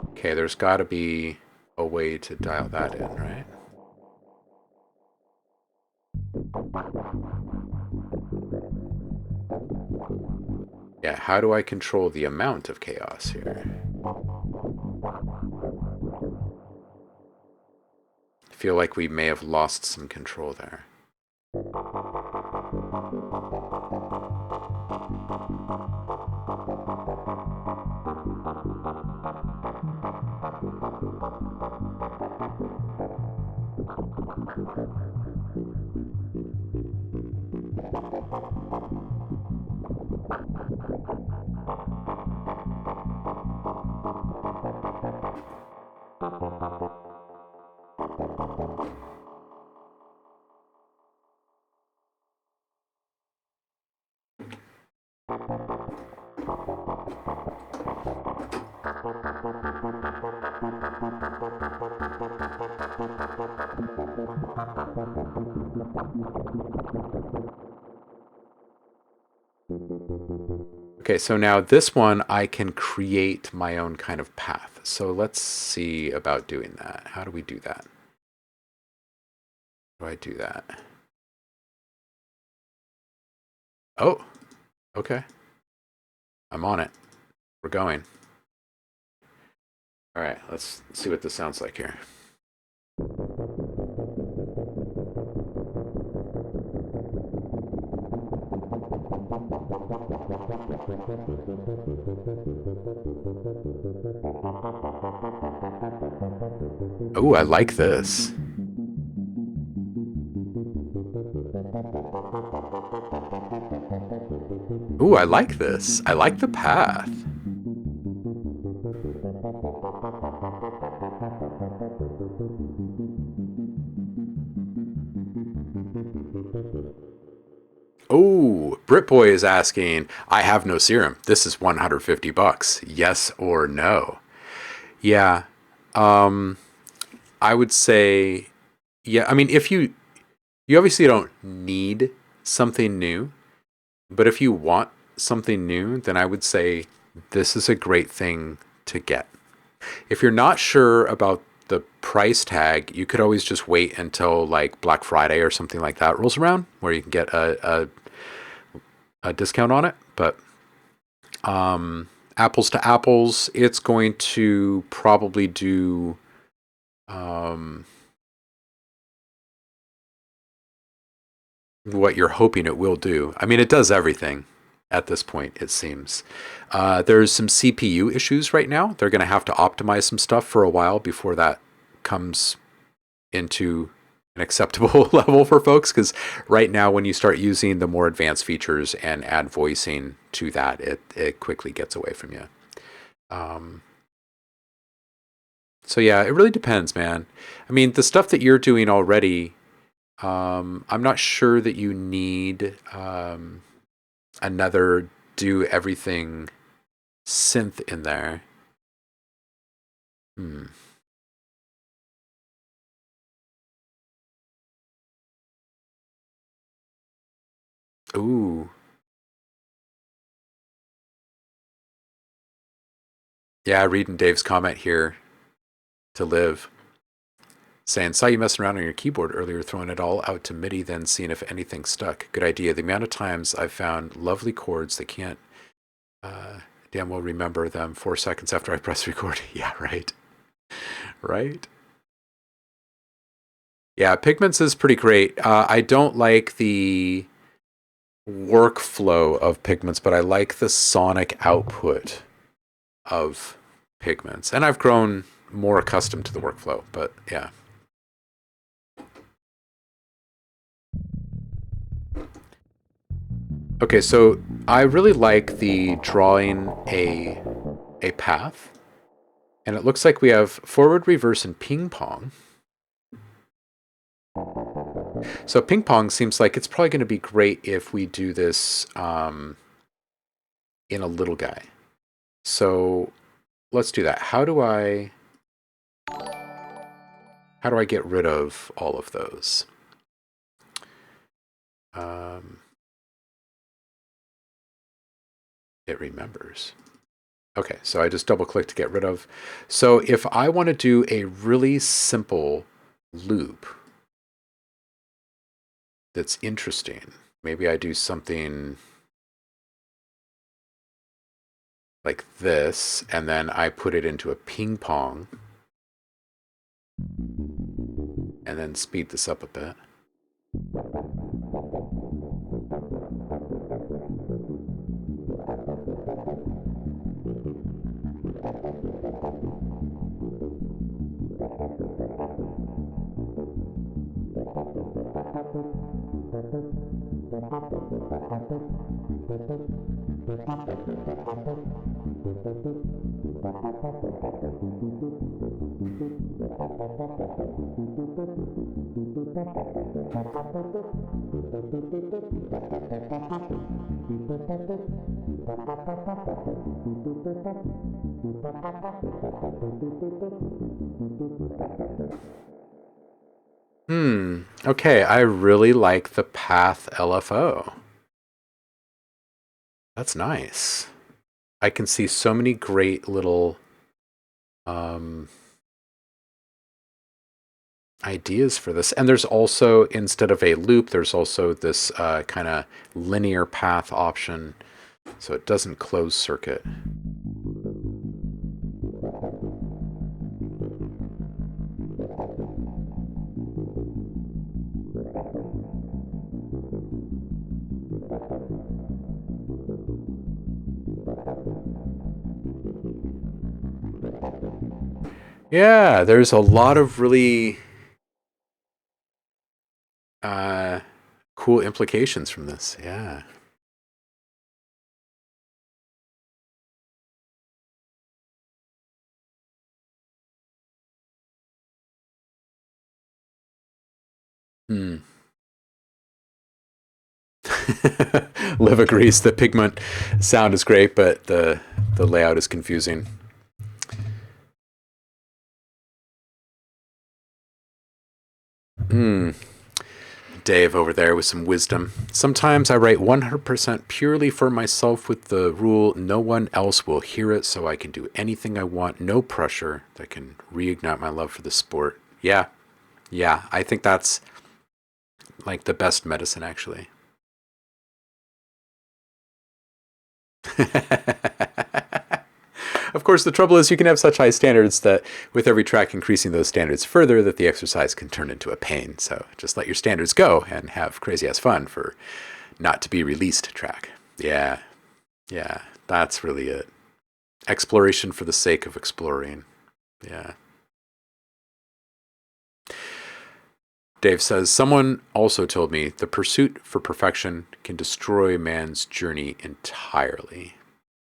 Speaker 1: Okay, there's got to be a way to dial that in, right? Yeah, how do I control the amount of chaos here? I feel like we may have lost some control there. Okay, so now this one, I can create my own kind of path. So let's see about doing that. How do we do that? How do I do that? Oh, okay. I'm on it. We're going. All right, let's see what this sounds like here. Oh, I like this. Ooh, I like this. I like the path. Oh, Britboy is asking, I have no serum. This is 150 bucks. Yes or no? Yeah. I would say, yeah. I mean, if you obviously don't need something new, but if you want something new, then I would say this is a great thing to get. If you're not sure about the price tag, you could always just wait until like Black Friday or something like that rolls around, where you can get a discount on it. But apples to apples, it's going to probably do what you're hoping it will do. I mean, it does everything at this point, it seems. There's some CPU issues right now. They're going to have to optimize some stuff for a while before that comes into an acceptable level for folks, because right now when you start using the more advanced features and add voicing to that, it quickly gets away from you. So yeah, it really depends, man. I mean, the stuff that you're doing already, I'm not sure that you need another do everything synth in there. Ooh. Yeah, reading Dave's comment here to live, saying, saw you messing around on your keyboard earlier, throwing it all out to MIDI, then seeing if anything stuck. Good idea. The amount of times I've found lovely chords that can't damn well remember them 4 seconds after I press record. Yeah, right. Right? Yeah, Pigments is pretty great. I don't like the workflow of Pigments, but I like the sonic output of Pigments. And I've grown more accustomed to the workflow, but yeah. Okay, so I really like the drawing a path. And it looks like we have forward, reverse, and ping pong. So ping pong seems like it's probably going to be great if we do this in a little guy. So let's do that. How do I get rid of all of those? It remembers. Okay, so I just double click to get rid of. So if I want to do a really simple loop that's interesting, maybe I do something like this, and then I put it into a ping pong, and then speed this up a bit. Okay, I really like the path LFO. That's nice. I can see so many great little ideas for this. And there's also, instead of a loop, there's also this kind of linear path option, so it doesn't close circuit. Yeah, there's a lot of really cool implications from this. Yeah. Liv agrees the pigment sound is great, but the layout is confusing. Dave over there with some wisdom. Sometimes I write 100% purely for myself with the rule no one else will hear it, so I can do anything I want, no pressure, that can reignite my love for the sport. Yeah, I think that's like the best medicine, actually. Of course, the trouble is you can have such high standards that with every track increasing those standards further, that the exercise can turn into a pain. So just let your standards go and have crazy ass fun for not to be released track. Yeah, that's really it. Exploration for the sake of exploring. Yeah. Dave says, someone also told me the pursuit for perfection can destroy man's journey entirely,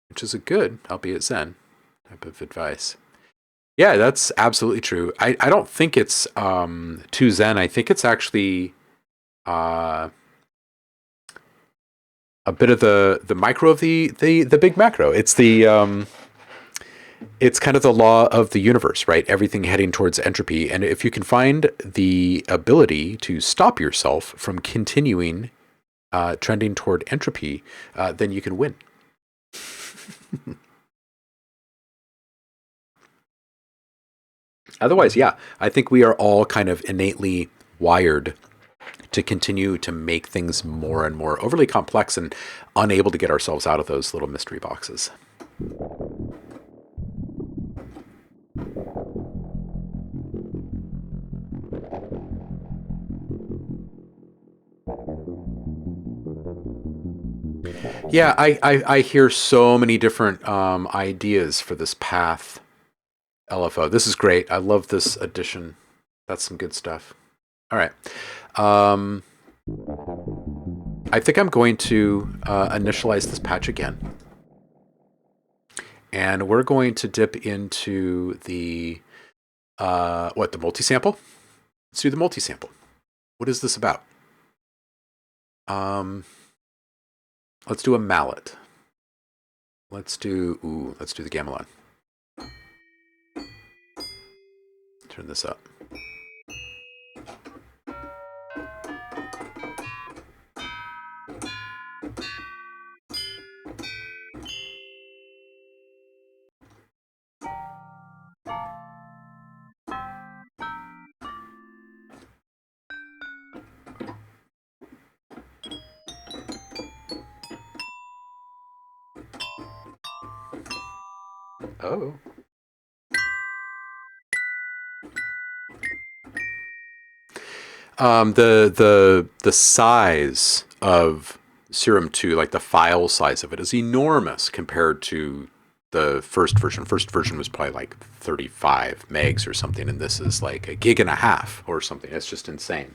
Speaker 1: which is a good, albeit zen, type of advice. Yeah, that's absolutely true. I don't think it's too zen. I think it's actually a bit of the micro of the big macro. It's the it's kind of the law of the universe, right? Everything heading towards entropy. And if you can find the ability to stop yourself from continuing trending toward entropy, then you can win. Otherwise, yeah, I think we are all kind of innately wired to continue to make things more and more overly complex and unable to get ourselves out of those little mystery boxes. Yeah, I hear so many different ideas for this path LFO. This is great. I love this addition. That's some good stuff. All right. I think I'm going to initialize this patch again. And we're going to dip into the, the multi-sample? Let's do the multi-sample. What is this about? Let's do a mallet. Let's do the gamelan. Turn this up. Oh. The size of Serum 2, like the file size of it, is enormous compared to the first version. First version was probably like 35 megs or something, and this is like 1.5 gigs or something. It's just insane.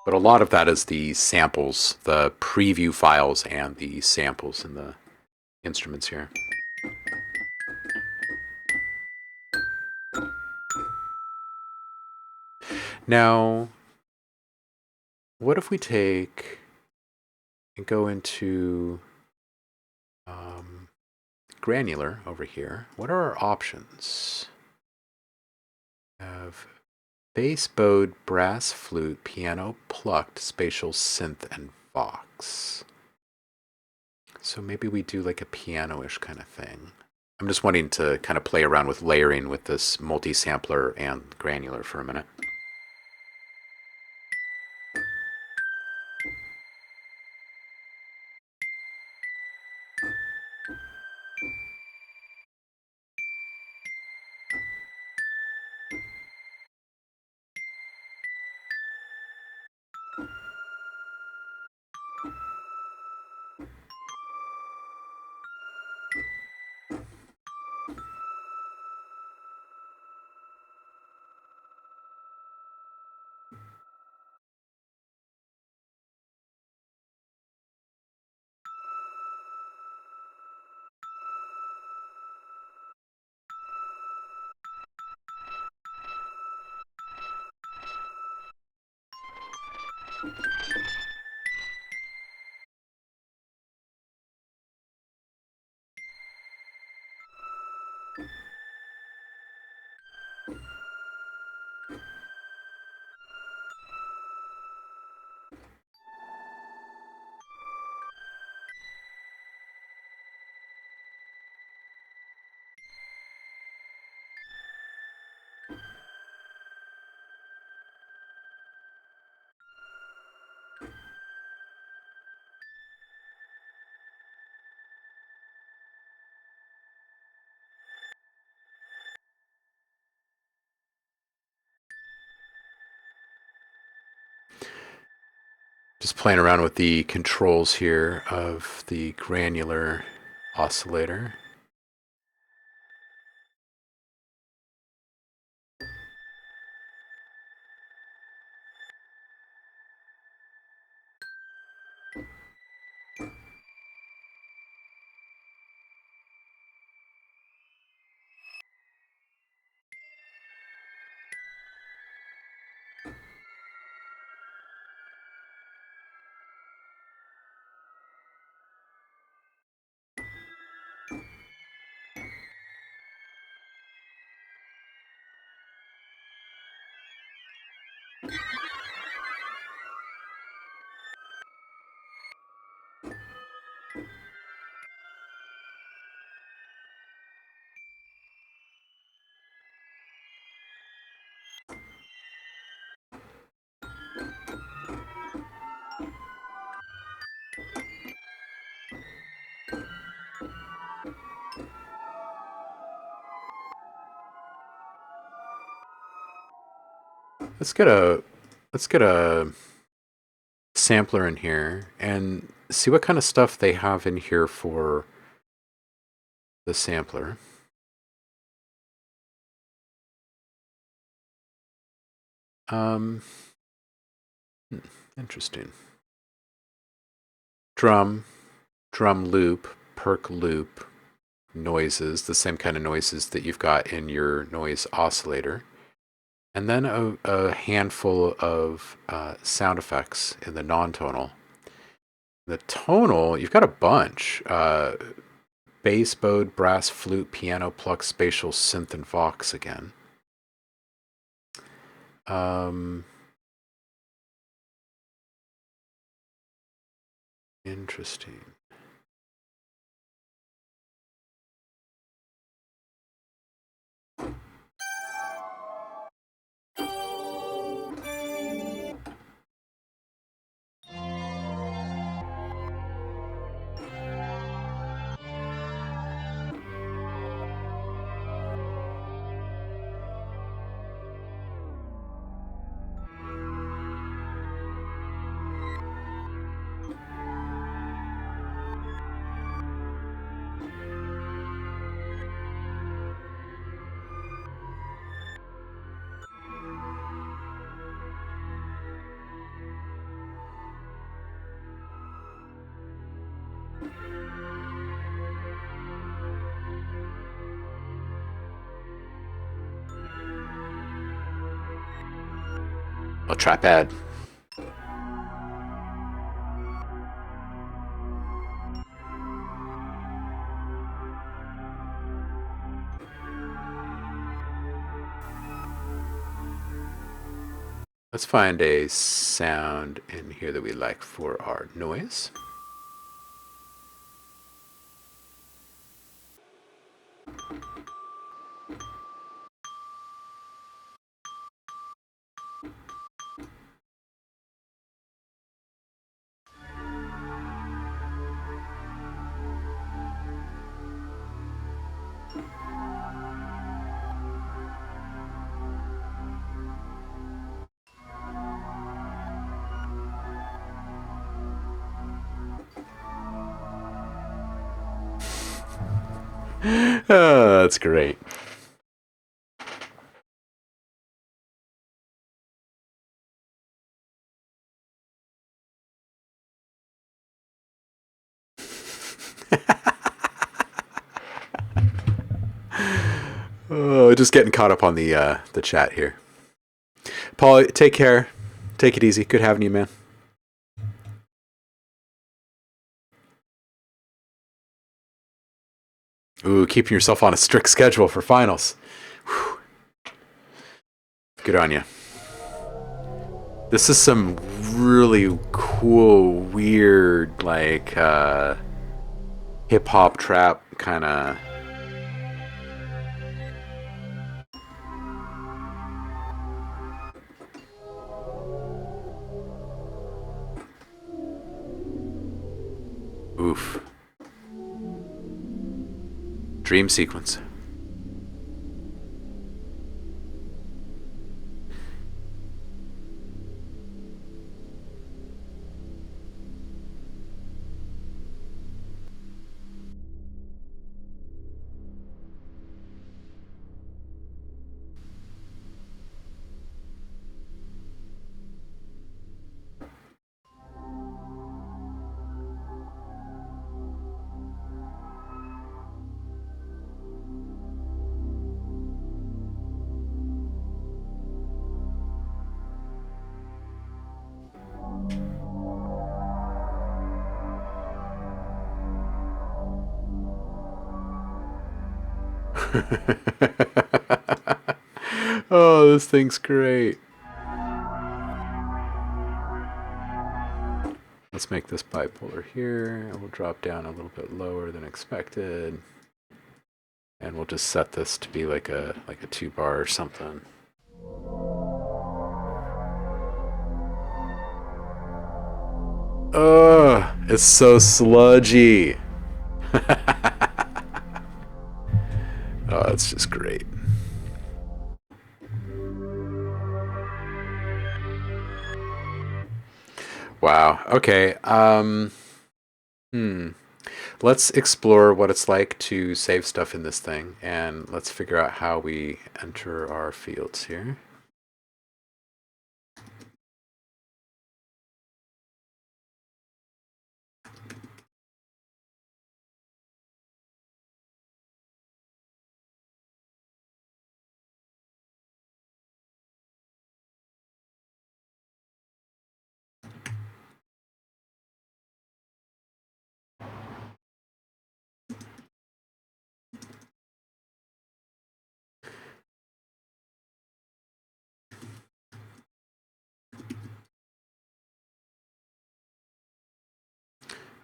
Speaker 1: But a lot of that is the samples, the preview files, and the samples in the instruments here. Now, what if we take and go into granular over here? What are our options? We have bass, bowed, brass, flute, piano, plucked, spatial, synth, and vox. So maybe we do like a piano-ish kind of thing. I'm just wanting to kind of play around with layering with this multi-sampler and granular for a minute. Just playing around with the controls here of the granular oscillator. Let's get a sampler in here and see what kind of stuff they have in here for the sampler. Um, Interesting. Drum, drum loop, perk loop, noises, the same kind of noises that you've got in your noise oscillator. And then a handful of sound effects in the non-tonal. The tonal, you've got a bunch. Bass, bowed, brass, flute, piano, pluck, spatial, synth, and vox again. Interesting. A trap ad. Let's find a sound in here that we like for our noise. Oh, that's great. Oh, just getting caught up on the chat here. Paul, take care. Take it easy. Good having you, man. Ooh, keeping yourself on a strict schedule for finals. Whew. Good on you. This is some really cool, weird, like hip hop trap kind of. Oof. Dream sequence. Oh, this thing's great. Let's make this bipolar here, and we'll drop down a little bit lower than expected. And we'll just set this to be like a 2-bar or something. Oh, it's so sludgy. Oh, it's just great. Wow. Okay. Let's explore what it's like to save stuff in this thing, and let's figure out how we enter our fields here.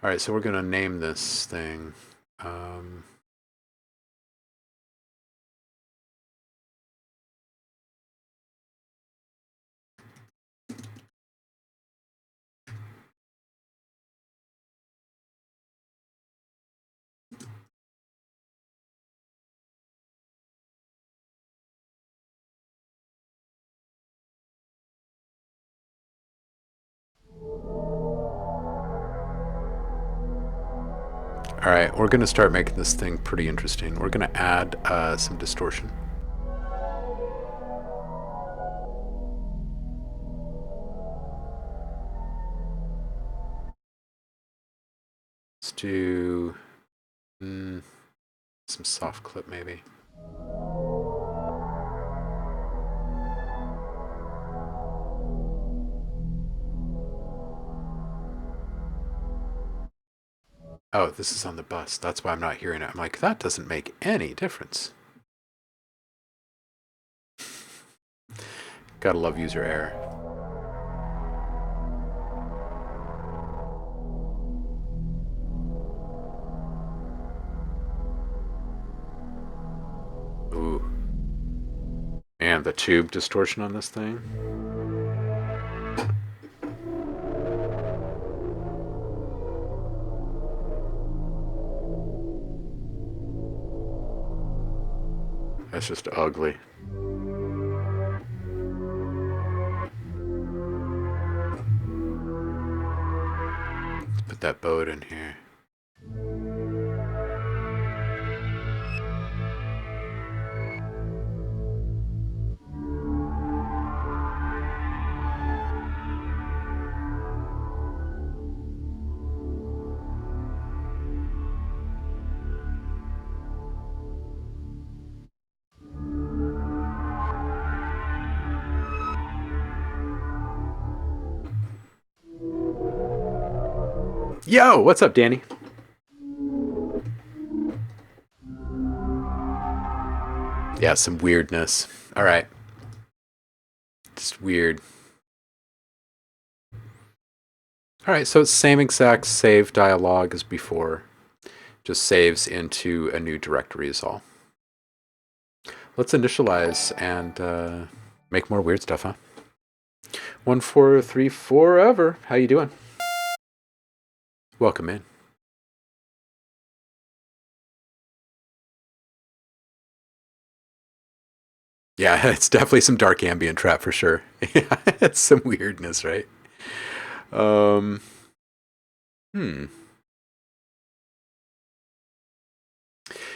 Speaker 1: All right, so we're going to name this thing. All right, we're going to start making this thing pretty interesting. We're going to add some distortion. Let's do some soft clip maybe. Oh, this is on the bus. That's why I'm not hearing it. I'm like, that doesn't make any difference. Gotta love user error. Ooh. And the tube distortion on this thing. That's just ugly. Let's put that boat in here. Yo, what's up, Danny? Yeah, some weirdness. All right. Just weird. All right, so it's same exact save dialog as before. Just saves into a new directory is all. Let's initialize and make more weird stuff, huh? 143 forever. How you doing? Welcome in. Yeah, it's definitely some dark ambient trap for sure. Yeah, it's some weirdness, right? Um,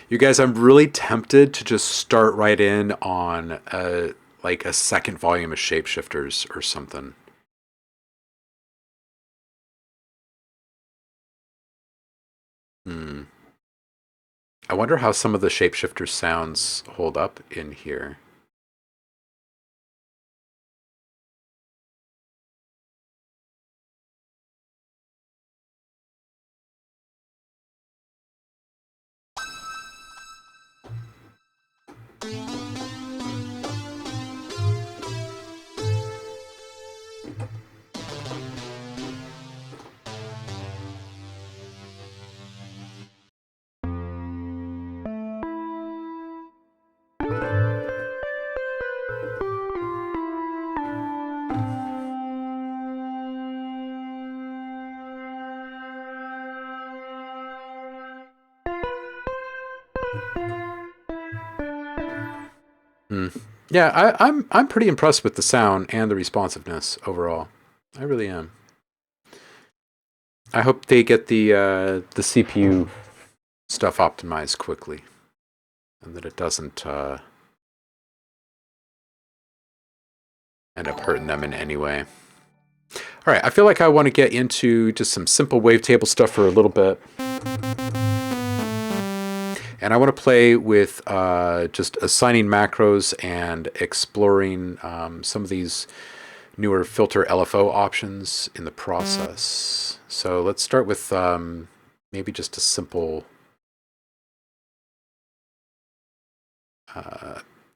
Speaker 1: You guys, I'm really tempted to just start right in on like a second volume of Shapeshifters or something. Hmm. I wonder how some of the Shapeshifter sounds hold up in here. Hmm. Yeah, I'm pretty impressed with the sound and the responsiveness overall. I really am. I hope they get the CPU stuff optimized quickly, and that it doesn't end up hurting them in any way. All right, I feel like I want to get into just some simple wavetable stuff for a little bit. And I want to play with just assigning macros and exploring some of these newer filter LFO options in the process. So let's start with maybe just a simple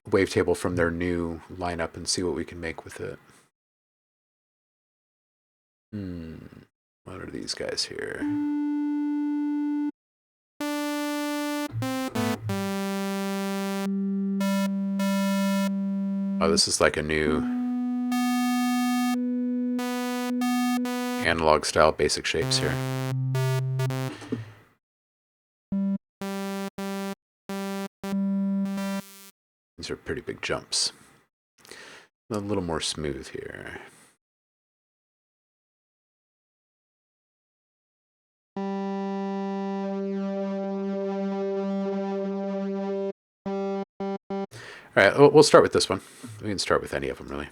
Speaker 1: wavetable from their new lineup and see what we can make with it. What are these guys here? Oh, this is like a new analog style basic shapes here. These are pretty big jumps. A little more smooth here. All right, we'll start with this one. We can start with any of them, really.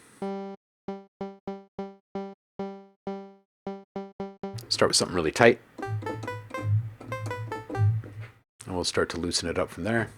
Speaker 1: Start with something really tight. And we'll start to loosen it up from there.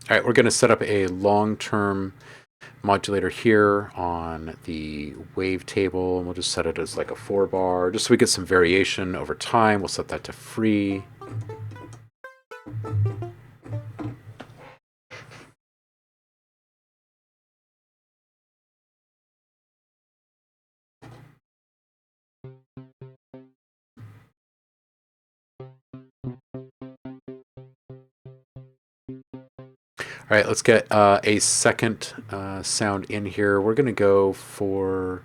Speaker 1: All right, we're going to set up a long-term modulator here on the wave table, and we'll just set it as like a 4-bar, just so we get some variation over time. We'll set that to free. All right, let's get a second sound in here. We're going to go for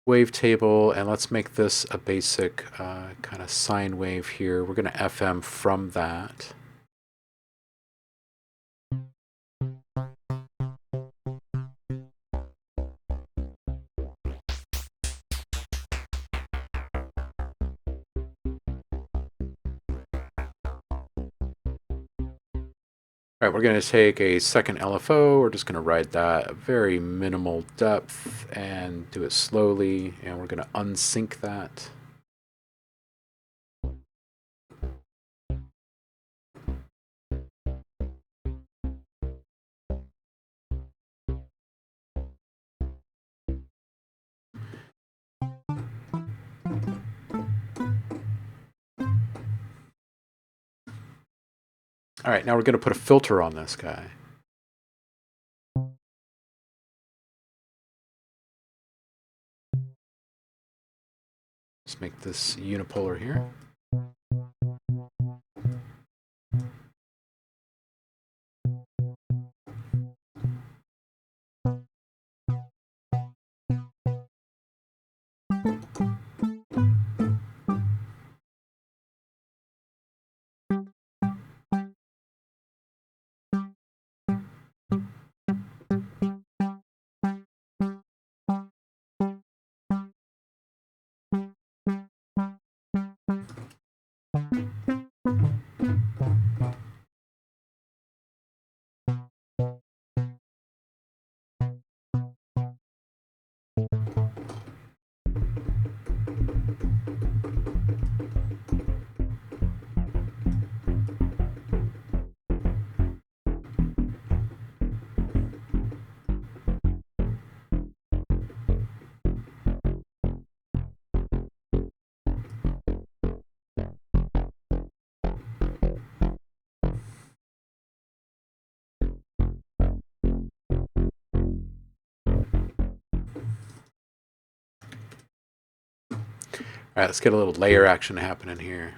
Speaker 1: wavetable, and let's make this a basic kind of sine wave here. We're going to FM from that. All right, we're going to take a second LFO. We're just going to ride that at very minimal depth and do it slowly, and we're going to unsync that. All right, now we're going to put a filter on this guy. Let's make this unipolar here. All right, let's get a little layer action happening here.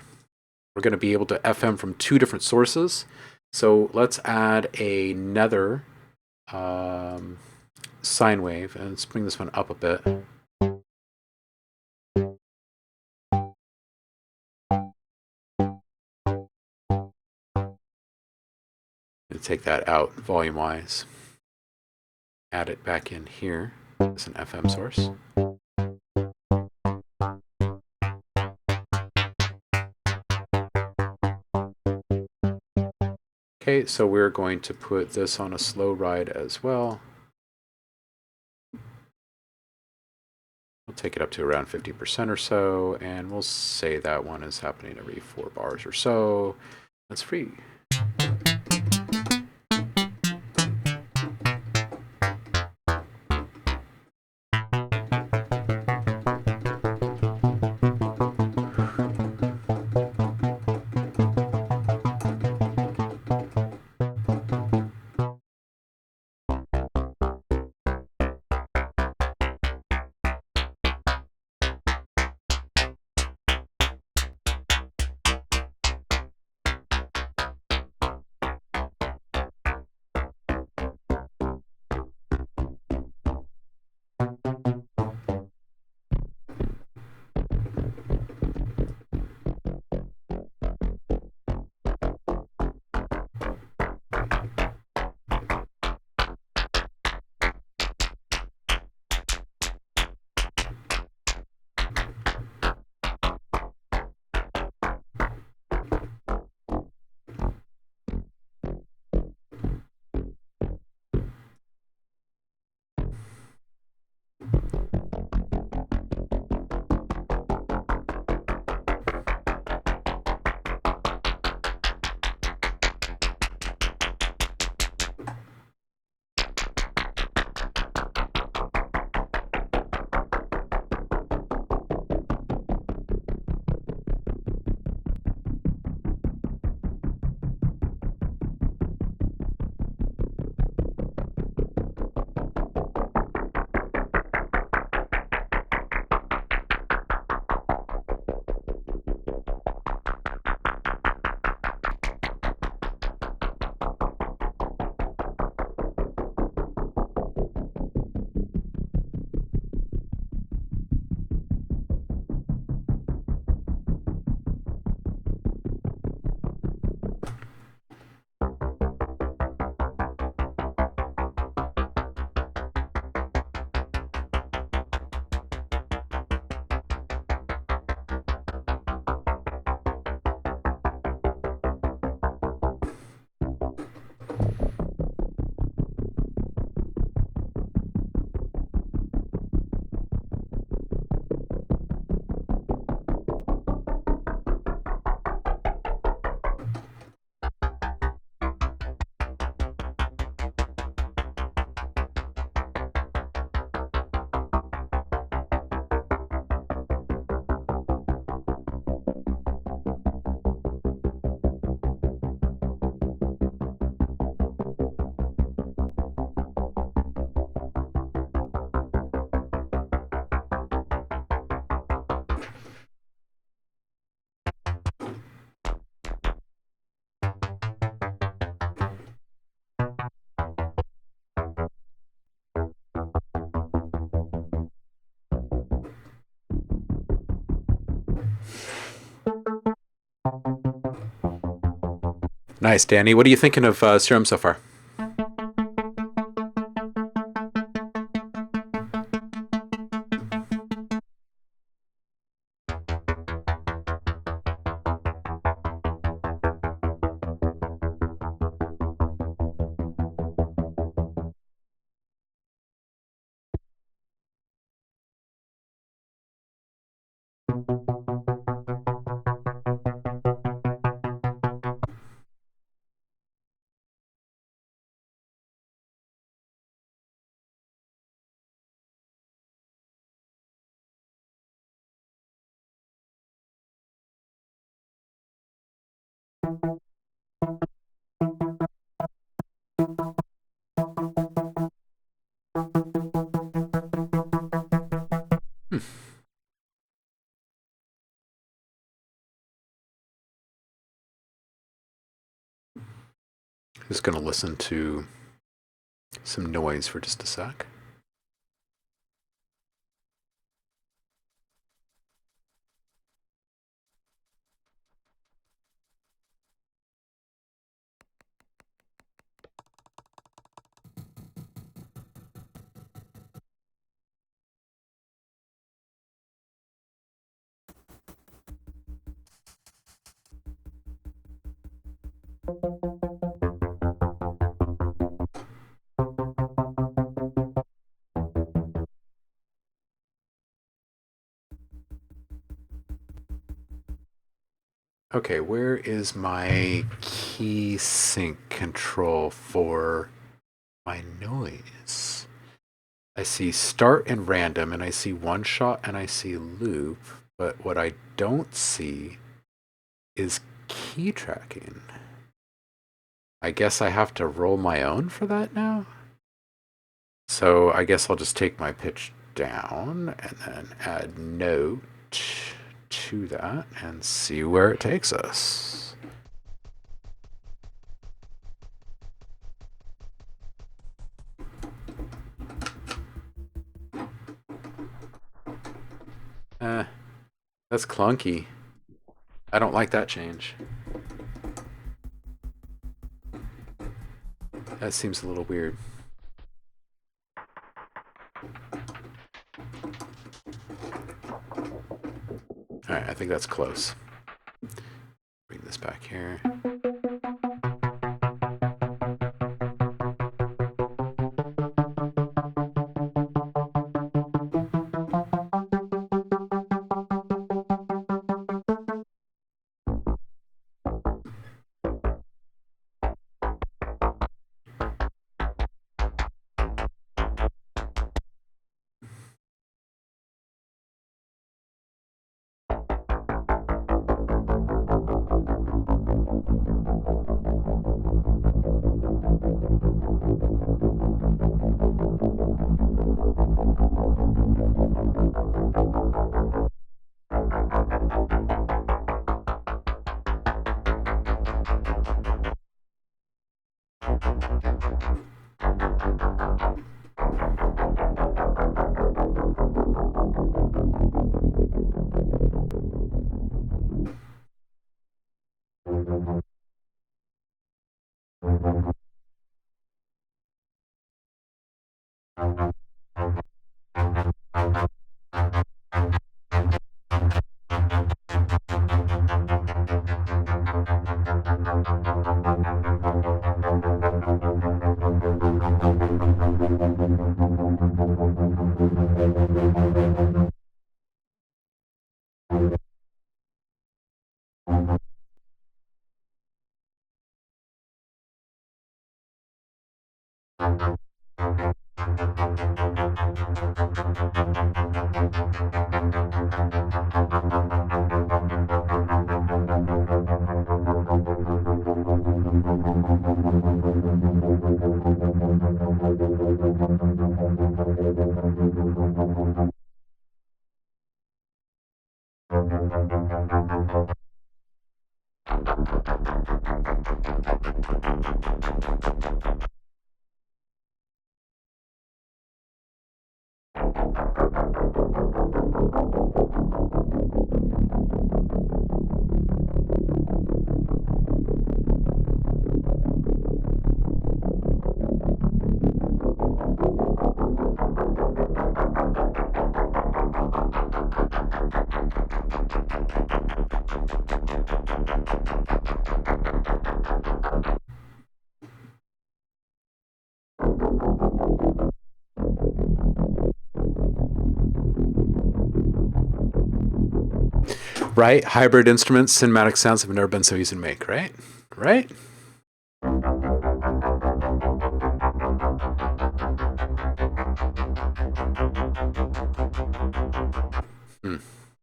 Speaker 1: We're going to be able to FM from 2 different sources. So let's add another sine wave, and let's bring this one up a bit. And take that out volume-wise. Add it back in here as an FM source. Okay, so we're going to put this on a slow ride as well. We'll take it up to around 50% or so, and we'll say that one is happening every 4 bars or so. That's free. Nice, Danny. What are you thinking of Serum so far? Just going to listen to some noise for just a sec. Okay, where is my key sync control for my noise? I see start and random, and I see one shot, and I see loop, but what I don't see is key tracking. I guess I have to roll my own for that now? So I guess I'll just take my pitch down and then add note to that and see where it takes us. That's clunky. I don't like that change. That seems a little weird. Alright, I think that's close. Bring this back here. Right? Hybrid instruments, cinematic sounds have never been so easy to make, right? Right? Some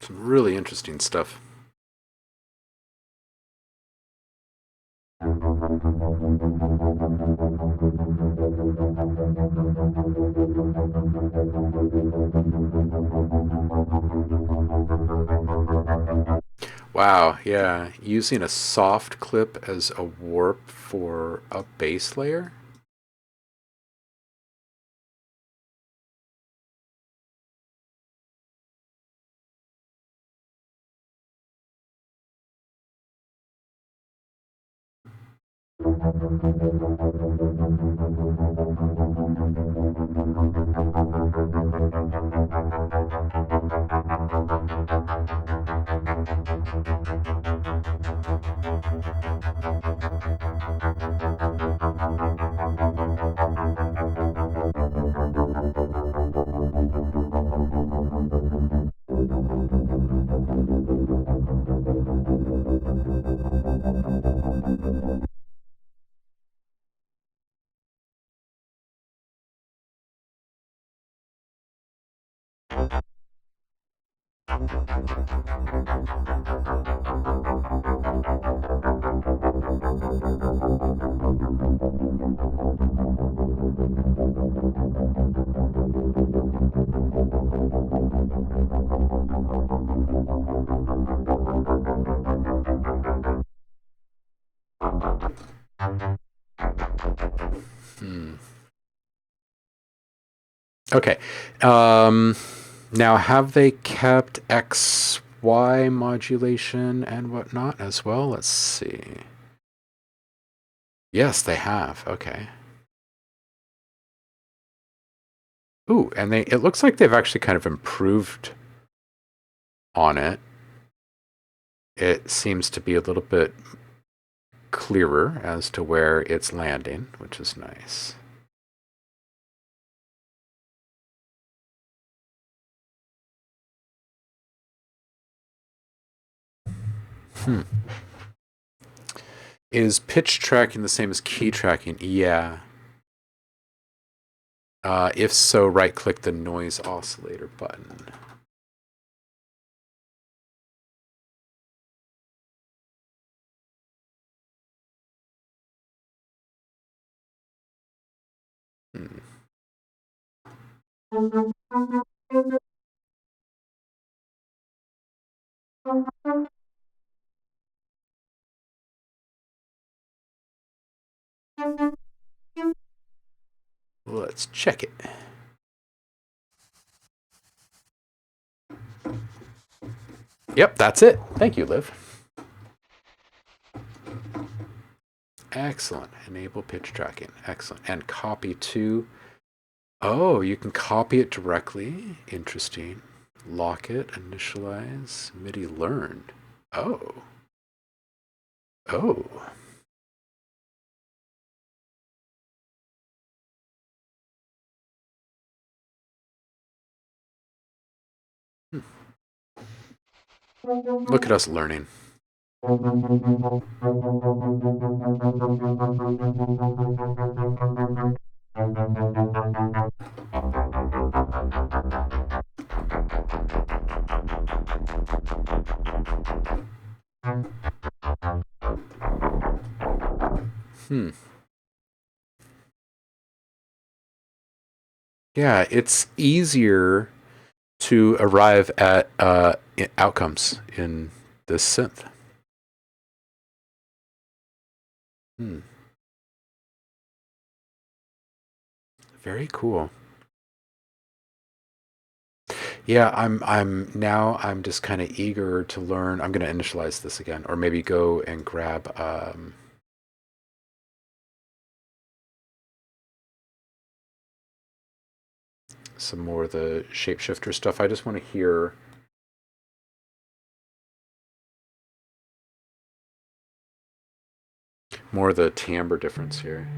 Speaker 1: really interesting stuff. Wow, yeah. Using a soft clip as a warp for a base layer? Okay. Now, have they kept XY modulation and whatnot as well? Let's see. Yes, they have. Okay. Ooh, and it looks like they've actually kind of improved on it. It seems to be a little bit clearer as to where it's landing, which is nice. Is pitch tracking the same as key tracking? Yeah. If so, right-click the noise oscillator button. Let's check it. Yep, that's it. Thank you, Liv. Excellent. Enable pitch tracking. Excellent. And copy to. Oh, you can copy it directly. Interesting. Lock it, initialize, MIDI learned. Oh. Oh. Look at us learning. Yeah, it's easier to arrive at outcomes in this synth. Very cool. Yeah, I'm just kind of eager to learn. I'm going to initialize this again, or maybe go and grab some more of the shapeshifter stuff. I just want to hear more of the timbre difference here.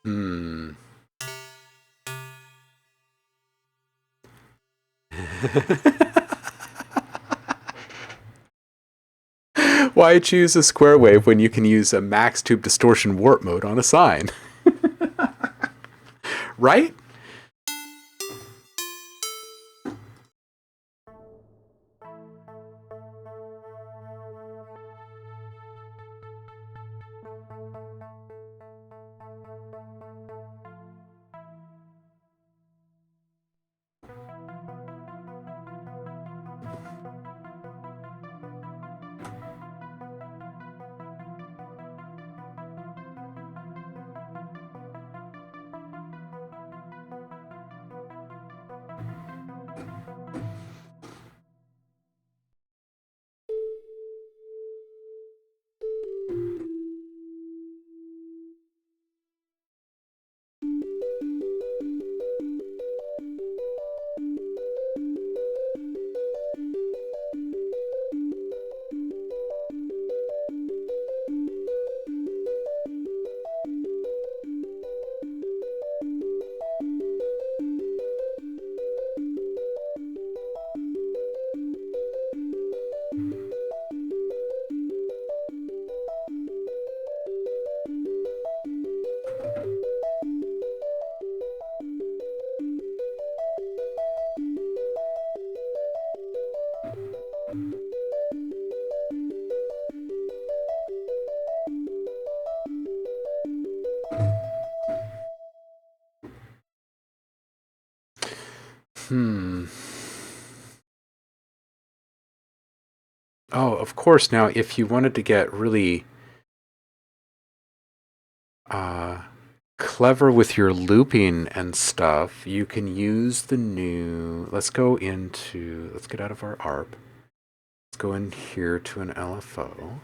Speaker 1: Hmm. Why choose a square wave when you can use a max tube distortion warp mode on a sine? Right? Hmm. Oh, of course. Now, if you wanted to get really clever with your looping and stuff, you can use the new. Let's get out of our ARP. Let's go in here to an LFO.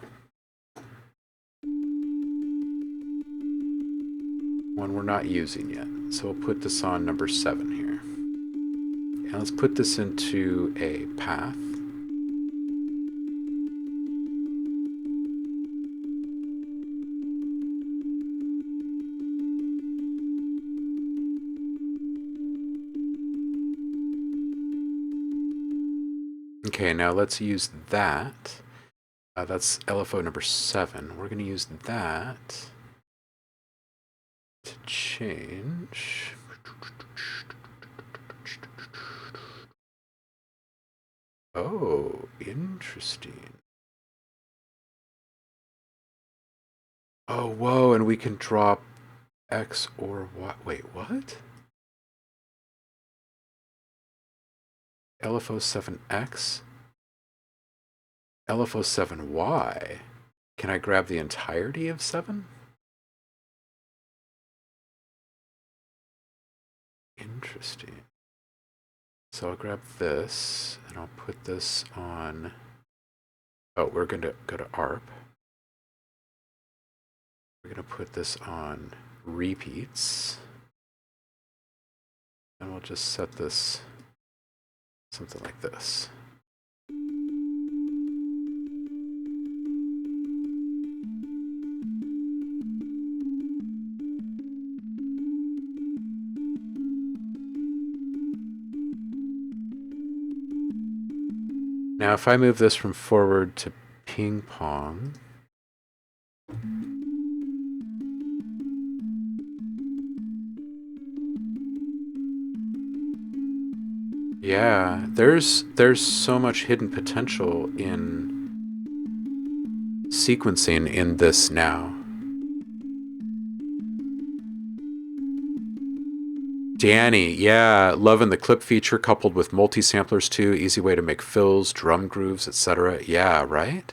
Speaker 1: One we're not using yet. So we'll put this on number 7 here. And let's put this into a path. Okay, now let's use that. That's LFO number 7. We're going to use that to change. Oh, interesting. Oh, whoa, and we can drop X or Y. Wait, what? LFO 7X? LFO7Y. Can I grab the entirety of 7? Interesting. So I'll grab this, and I'll put this on... Oh, we're going to go to ARP. We're going to put this on repeats. And we'll just set this something like this. Now, if I move this from forward to ping pong, yeah, there's so much hidden potential in sequencing in this now. Danny, yeah, loving the clip feature coupled with multi-samplers too. Easy way to make fills, drum grooves, etc. Yeah, right?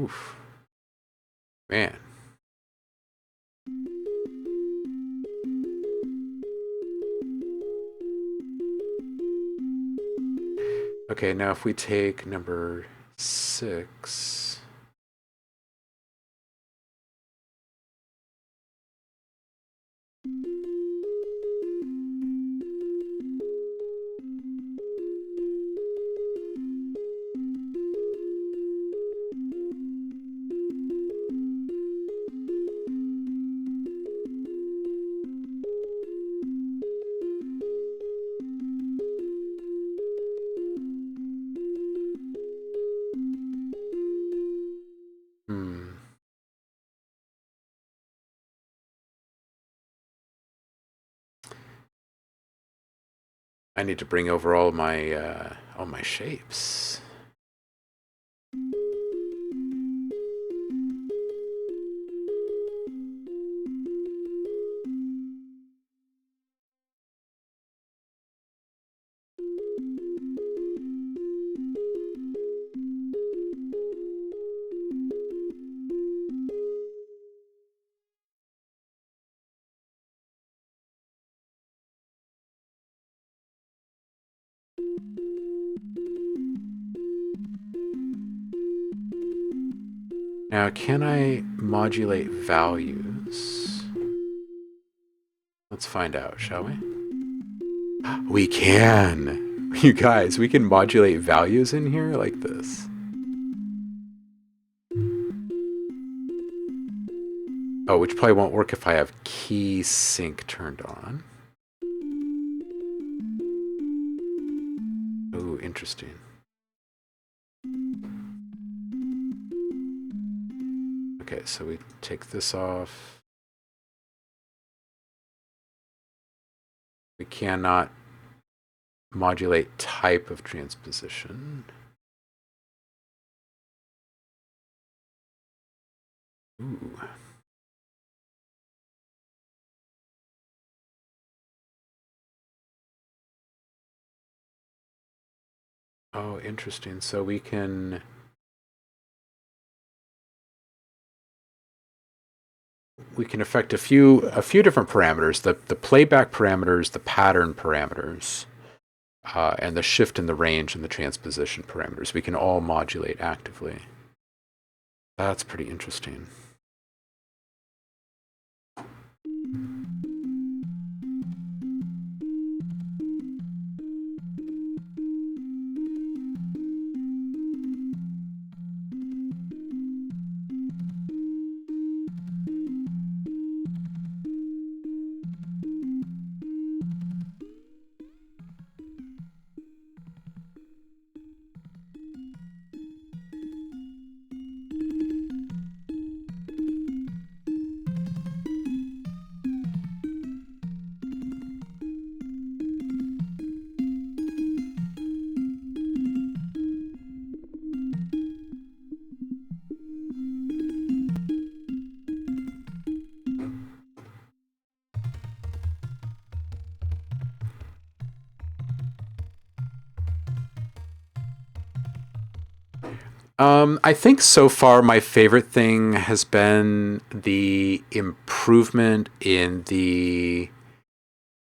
Speaker 1: Oof. Man. Okay, now if we take number 6. I need to bring over all my shapes. Now, can I modulate values? Let's find out, shall we? We can! You guys, we can modulate values in here like this. Oh, which probably won't work if I have key sync turned on. Oh, interesting. Okay, so we take this off. We cannot modulate type of transposition. Ooh. Oh, interesting. So we can affect a few different parameters: the playback parameters, the pattern parameters, and the shift in the range and the transposition parameters. We can all modulate actively. That's pretty interesting. I think so far my favorite thing has been the improvement in the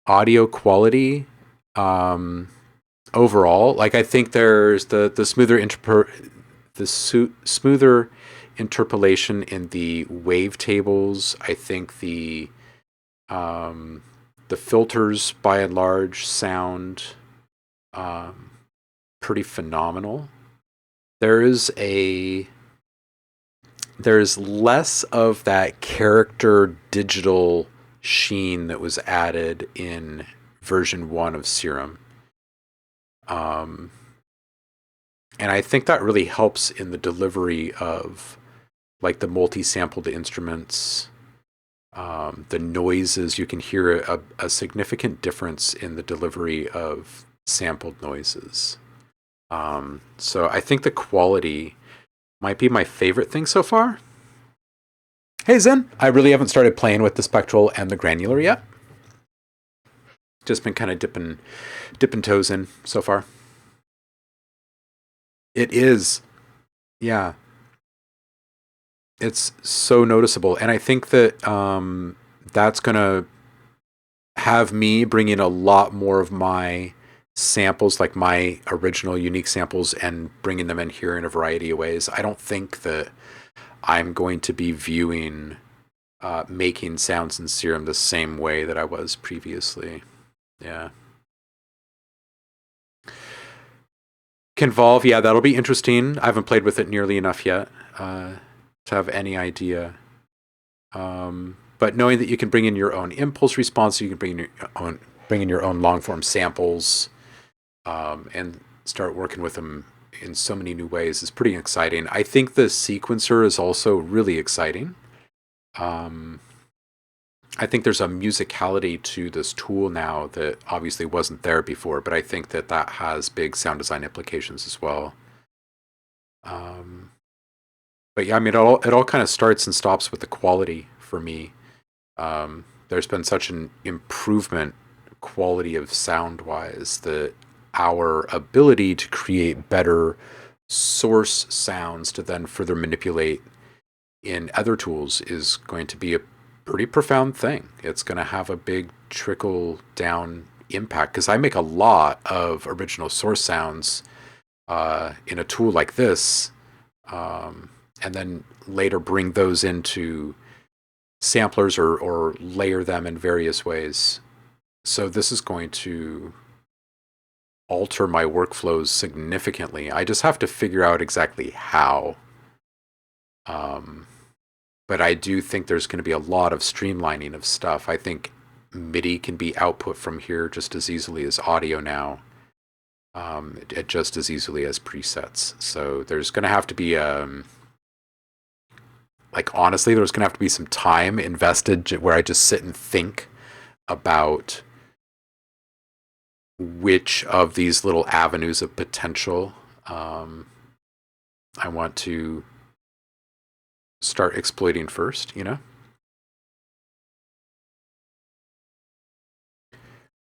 Speaker 1: audio quality overall. Like I think there's the smoother interpolation in the wavetables. I think um, the filters by and large sound um, pretty phenomenal. There is a there's less of that character digital sheen that was added in version 1 of Serum. Um, and I think that really helps in the delivery of like the multi-sampled instruments, the noises. You can hear a significant difference in the delivery of sampled noises. So I think the quality might be my favorite thing so far. Hey Zen, I really haven't started playing with the spectral and the granular yet. Just been kind of dipping toes in so far. It is, yeah. It's so noticeable, and I think that that's gonna have me bring in a lot more of my samples, like my original unique samples, and bringing them in here in a variety of ways. I don't think that I'm going to be viewing making sounds in Serum the same way that I was previously. Yeah. Convolve, yeah, that'll be interesting. I haven't played with it nearly enough yet to have any idea. But knowing that you can bring in your own impulse response, you can bring in your own long form samples, and start working with them in so many new ways is pretty exciting. I think the sequencer is also really exciting. I think there's a musicality to this tool now that obviously wasn't there before, but I think that that has big sound design implications as well. But yeah, I mean, it all kind of starts and stops with the quality for me. There's been such an improvement quality of sound wise that our ability to create better source sounds to then further manipulate in other tools is going to be a pretty profound thing. It's going to have a big trickle down impact because I make a lot of original source sounds in a tool like this, and then later bring those into samplers or layer them in various ways. So this is going to alter my workflows significantly. I just have to figure out exactly how. But I do think there's going to be a lot of streamlining of stuff. I think MIDI can be output from here just as easily as audio now, just as easily as presets. So there's going to have to be like honestly, there's going to have to be some time invested where I just sit and think about which of these little avenues of potential I want to start exploiting first, you know?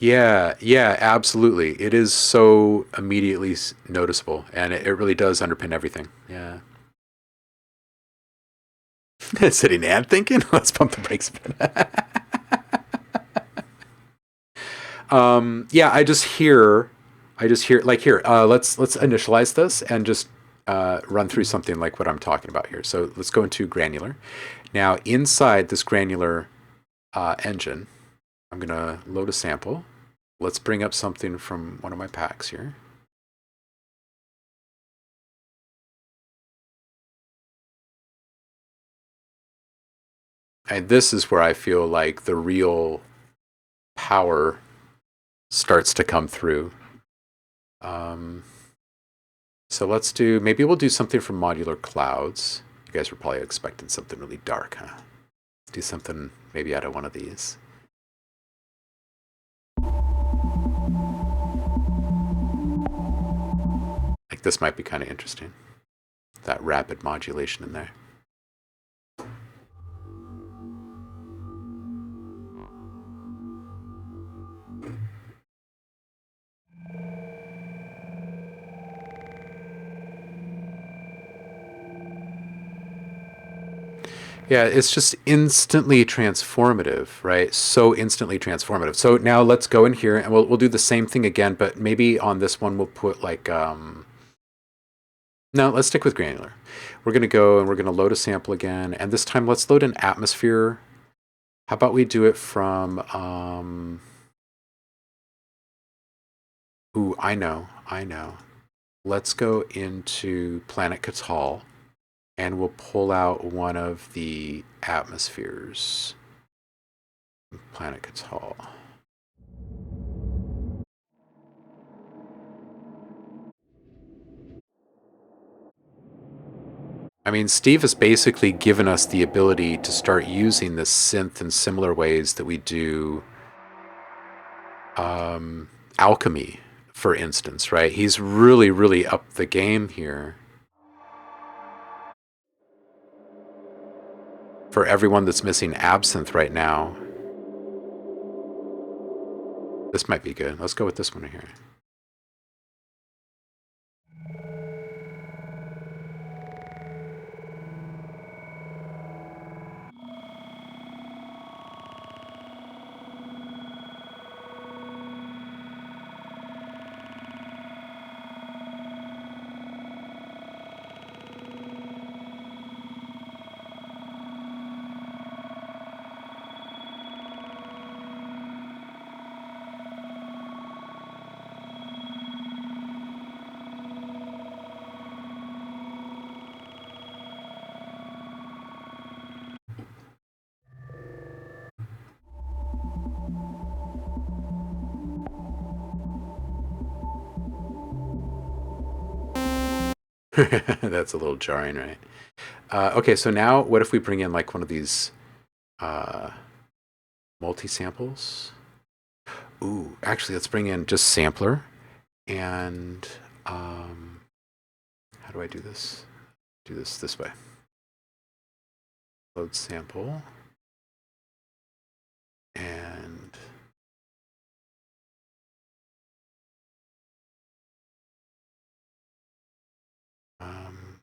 Speaker 1: Yeah, absolutely. It is so immediately noticeable, and it really does underpin everything. Yeah. Sitting and thinking, let's pump the brakes a bit. Yeah, I just hear like here. Let's initialize this and just run through something like what I'm talking about here. So let's go into granular. Now inside this granular engine, I'm gonna load a sample. Let's bring up something from one of my packs here. And this is where I feel like the real power starts to come through. So maybe we'll do something from modular clouds. You guys were probably expecting something really dark, huh? Let's do something maybe out of one of these. Like this might be kind of interesting. That rapid modulation in there. Yeah, it's just instantly transformative, right? So instantly transformative. So now let's go in here and we'll do the same thing again, but maybe on this one we'll put like no, let's stick with granular. We're gonna go and we're gonna load a sample again, and this time let's load an atmosphere. How about we do it from ooh, I know. Let's go into Planet Catal and we'll pull out one of the atmospheres. Planet Catal. I mean, Steve has basically given us the ability to start using this synth in similar ways that we do alchemy, for instance, right? He's really, really upped the game here. For everyone that's missing absinthe right now, this might be good. Let's go with this one here. That's a little jarring, right? Okay, so now what if we bring in like one of these uh, multi-samples? Ooh, actually, let's bring in just sampler. And how do I do this? Do this way. Load sample. And um,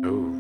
Speaker 1: oh.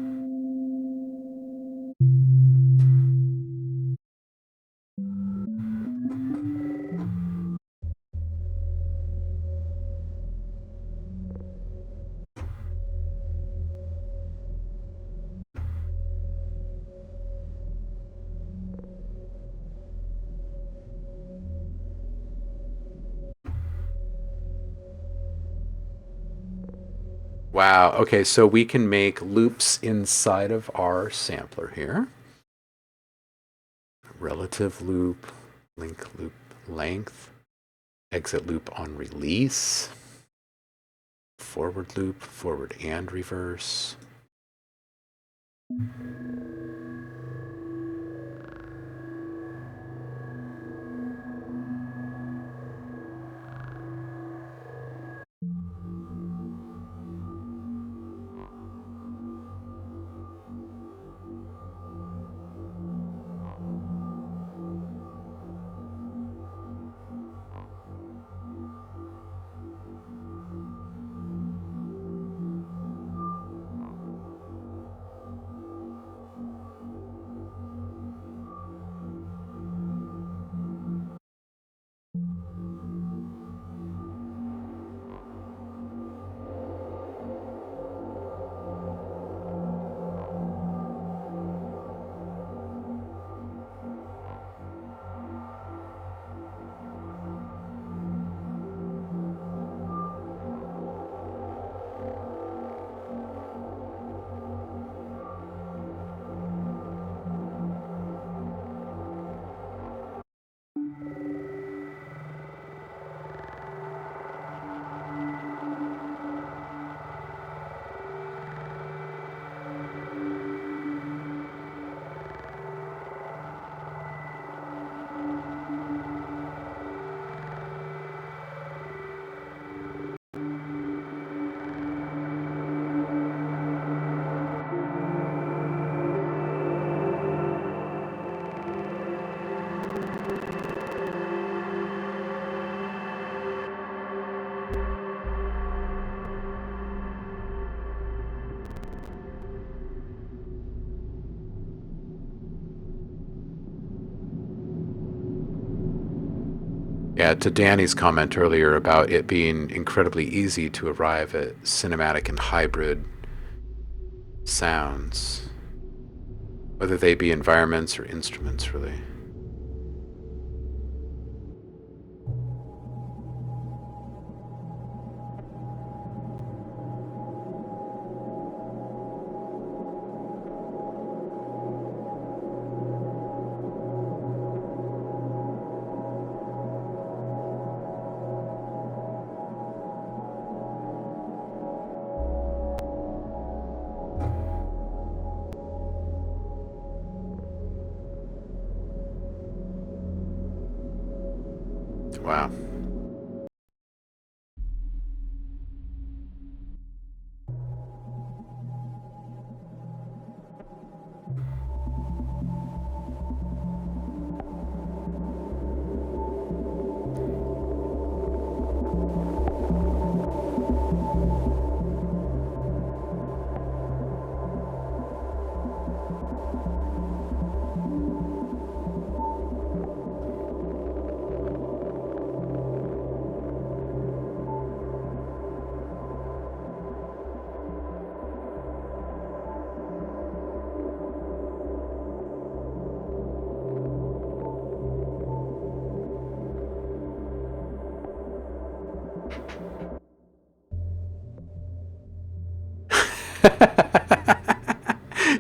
Speaker 1: Wow. Okay, so we can make loops inside of our sampler here. Relative loop, link loop length, exit loop on release, forward loop, forward and reverse. Yeah, to Danny's comment earlier about it being incredibly easy to arrive at cinematic and hybrid sounds, whether they be environments or instruments, really. Wow.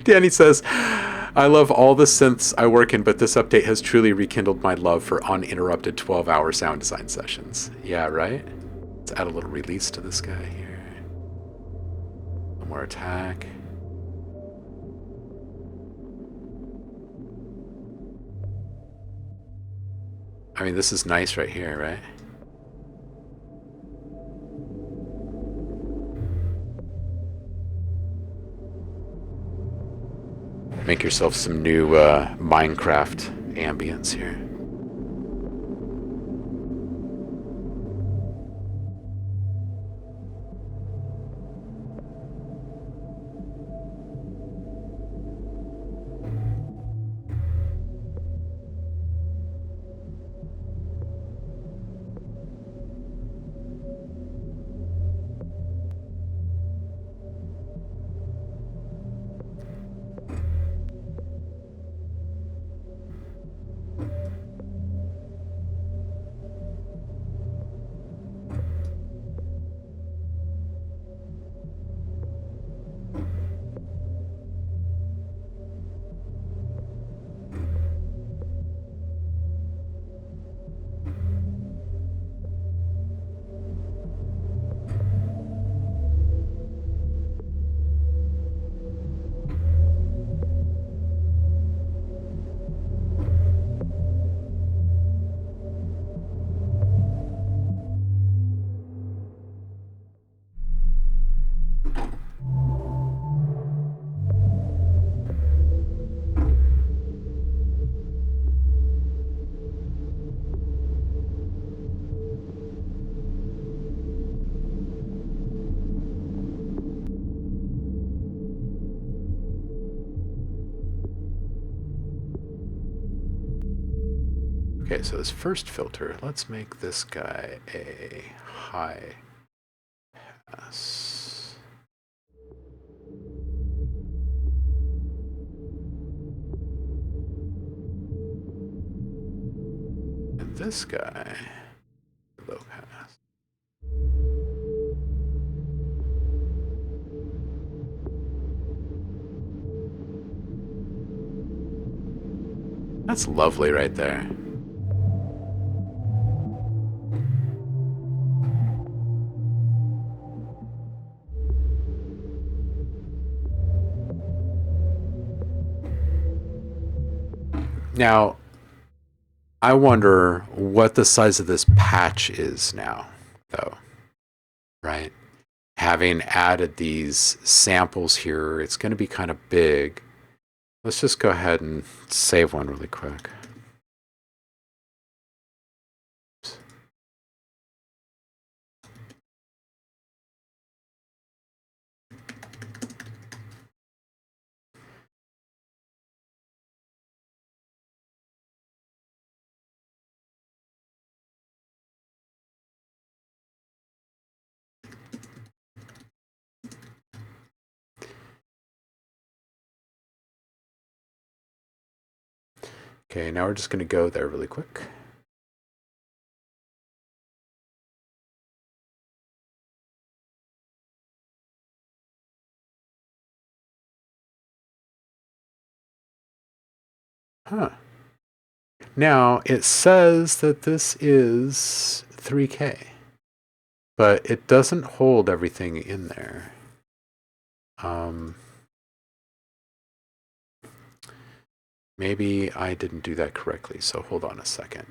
Speaker 1: Danny says, I love all the synths I work in, but this update has truly rekindled my love for uninterrupted 12-hour sound design sessions. Yeah, right? Let's add a little release to this guy here. One more attack. I mean, this is nice right here, right? Make yourself some new Minecraft ambience here. Okay, so this first filter, let's make this guy a high pass. And this guy, low pass. That's lovely right there. Now, I wonder what the size of this patch is now, though, right? Having added these samples here, it's going to be kind of big. Let's just go ahead and save one really quick. Okay, now we're just going to go there really quick. Huh. Now, it says that this is 3K, but it doesn't hold everything in there. Maybe I didn't do that correctly, so hold on a second.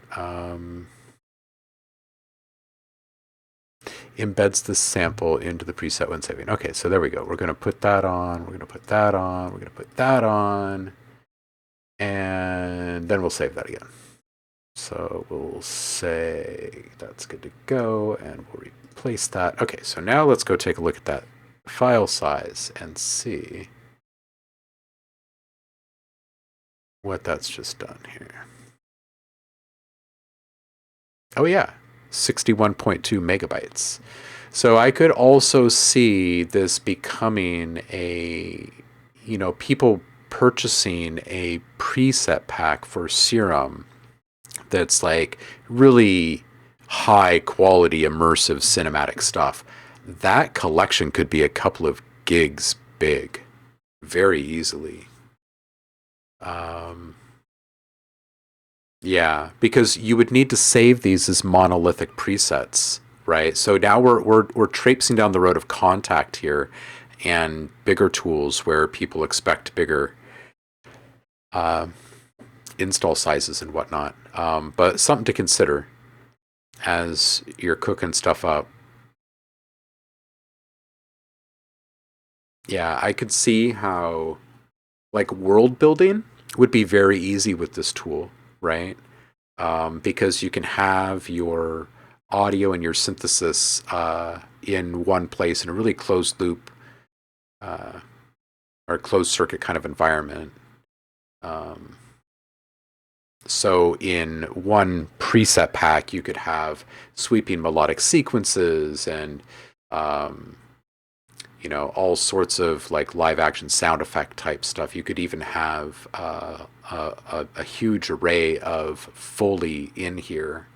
Speaker 1: Embeds the sample into the preset when saving. Okay, so there we go. We're going to put that on. We're going to put that on. We're going to put that on. And then we'll save that again. So we'll say that's good to go, and we'll replace that. Okay, so now let's go take a look at that file size and see what that's just done here. Oh yeah, 61.2 megabytes. So I could also see this becoming a, people purchasing a preset pack for Serum that's like really high quality immersive cinematic stuff. That collection could be a couple of gigs big very easily. Yeah, because you would need to save these as monolithic presets, right? So now we're traipsing down the road of kontakt here and bigger tools where people expect bigger install sizes and whatnot. But something to consider as you're cooking stuff up. Yeah, I could see how like world building would be very easy with this tool, right? Because you can have your audio and your synthesis in one place in a really closed loop or closed circuit kind of environment. So in one preset pack, you could have sweeping melodic sequences and all sorts of like live action sound effect type stuff. You could even have a huge array of Foley in here.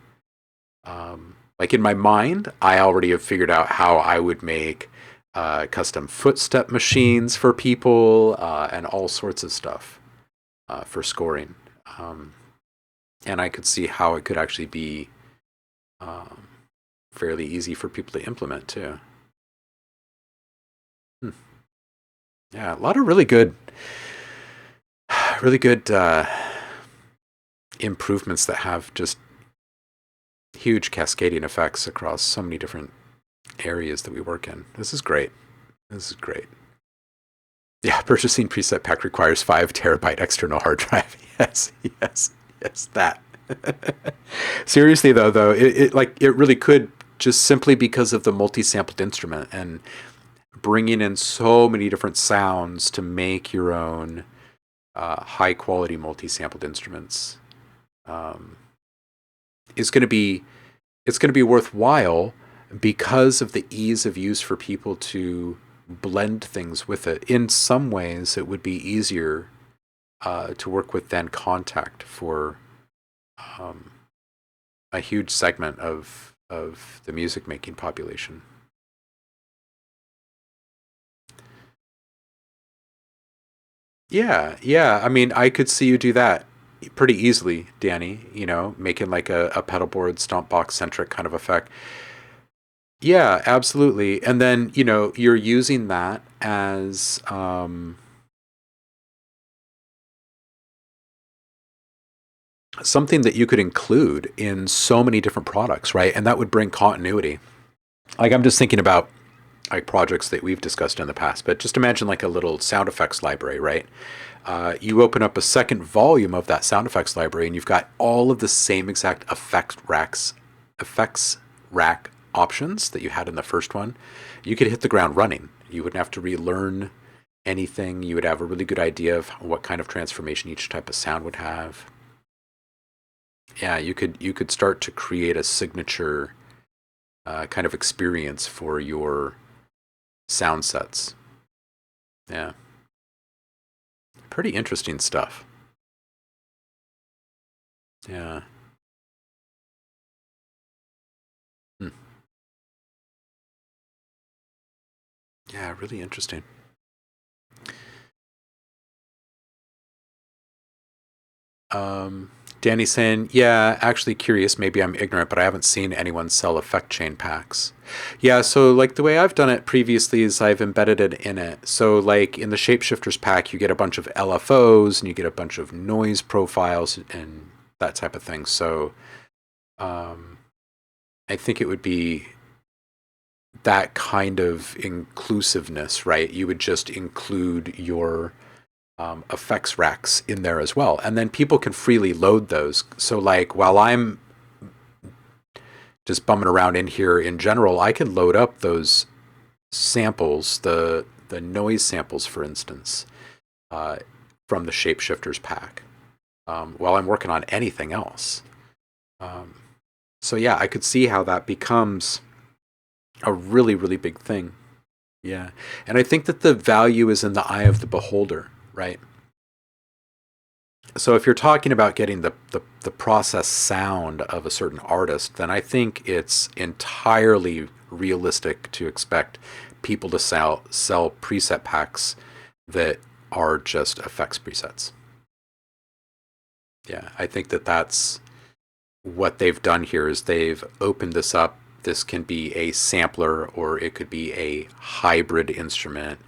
Speaker 1: Like in my mind, I already have figured out how I would make custom footstep machines for people and all sorts of stuff for scoring. And I could see how it could actually be fairly easy for people to implement too. Yeah, a lot of really good improvements that have just huge cascading effects across so many different areas that we work in. This is great. This is great. Yeah, purchasing preset pack requires 5 terabyte external hard drive. Yes, that. Seriously though, it really could, just simply because of the multi-sampled instrument and bringing in so many different sounds to make your own high quality multi-sampled instruments is going to be worthwhile because of the ease of use for people to blend things with it. In some ways, it would be easier to work with than kontakt for a huge segment of the music making population. Yeah. I mean, I could see you do that pretty easily, Danny. Making like a pedal board stomp box centric kind of effect. Yeah, absolutely. And then, you're using that as something that you could include in so many different products, right? And that would bring continuity. Like I'm just thinking about like projects that we've discussed in the past, but just imagine like a little sound effects library, right? You open up a second volume of that sound effects library, and you've got all of the same exact effects rack options that you had in the first one. You could hit the ground running. You wouldn't have to relearn anything. You would have a really good idea of what kind of transformation each type of sound would have. Yeah, you could start to create a signature kind of experience for your sound sets. Yeah. Pretty interesting stuff. Yeah. Hmm. Yeah, really interesting. Um, Danny saying, yeah, actually curious. Maybe I'm ignorant, but I haven't seen anyone sell effect chain packs. Yeah, so like the way I've done it previously is I've embedded it in it. So like in the shapeshifters pack, you get a bunch of LFOs and you get a bunch of noise profiles and that type of thing. So um, I think it would be that kind of inclusiveness, right? You would just include your effects racks in there as well. And then people can freely load those. So like while I'm just bumming around in here in general, I can load up those samples, the noise samples, for instance, uh, from the shapeshifters pack, while I'm working on anything else. Um, so yeah, I could see how that becomes a really, really big thing. Yeah. And I think that the value is in the eye of the beholder, right? So if you're talking about getting the process sound of a certain artist, then I think it's entirely realistic to expect people to sell preset packs that are just effects presets. Yeah, I think that that's what they've done here is they've opened this up. This can be a sampler, or it could be a hybrid instrument,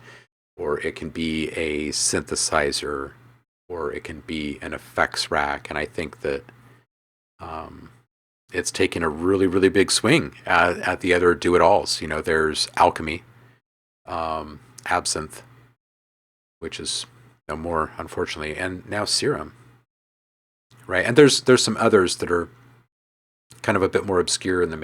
Speaker 1: or it can be a synthesizer, or it can be an effects rack. And I think that um, it's taken a really, really big swing at the other do-it-alls. You know, there's Alchemy, Absinthe, which is no more, unfortunately, and now Serum, right? And there's some others that are kind of a bit more obscure in the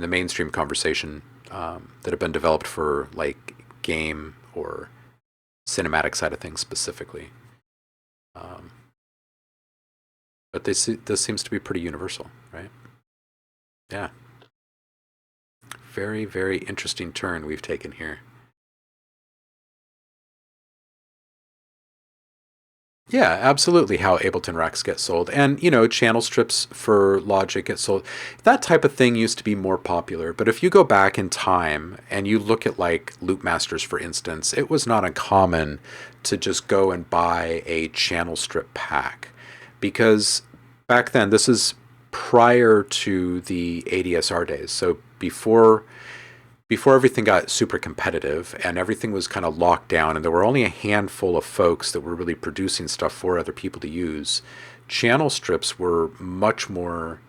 Speaker 1: mainstream conversation that have been developed for like game or cinematic side of things specifically. Um, but this seems to be pretty universal, right? Yeah. Very, very interesting turn we've taken here. Yeah, absolutely. How Ableton racks get sold, and channel strips for Logic get sold. That type of thing used to be more popular. But if you go back in time and you look at like Loop Masters, for instance, it was not uncommon to just go and buy a channel strip pack, because back then, this is prior to the ADSR days. So before everything got super competitive and everything was kind of locked down and there were only a handful of folks that were really producing stuff for other people to use, channel strips were much more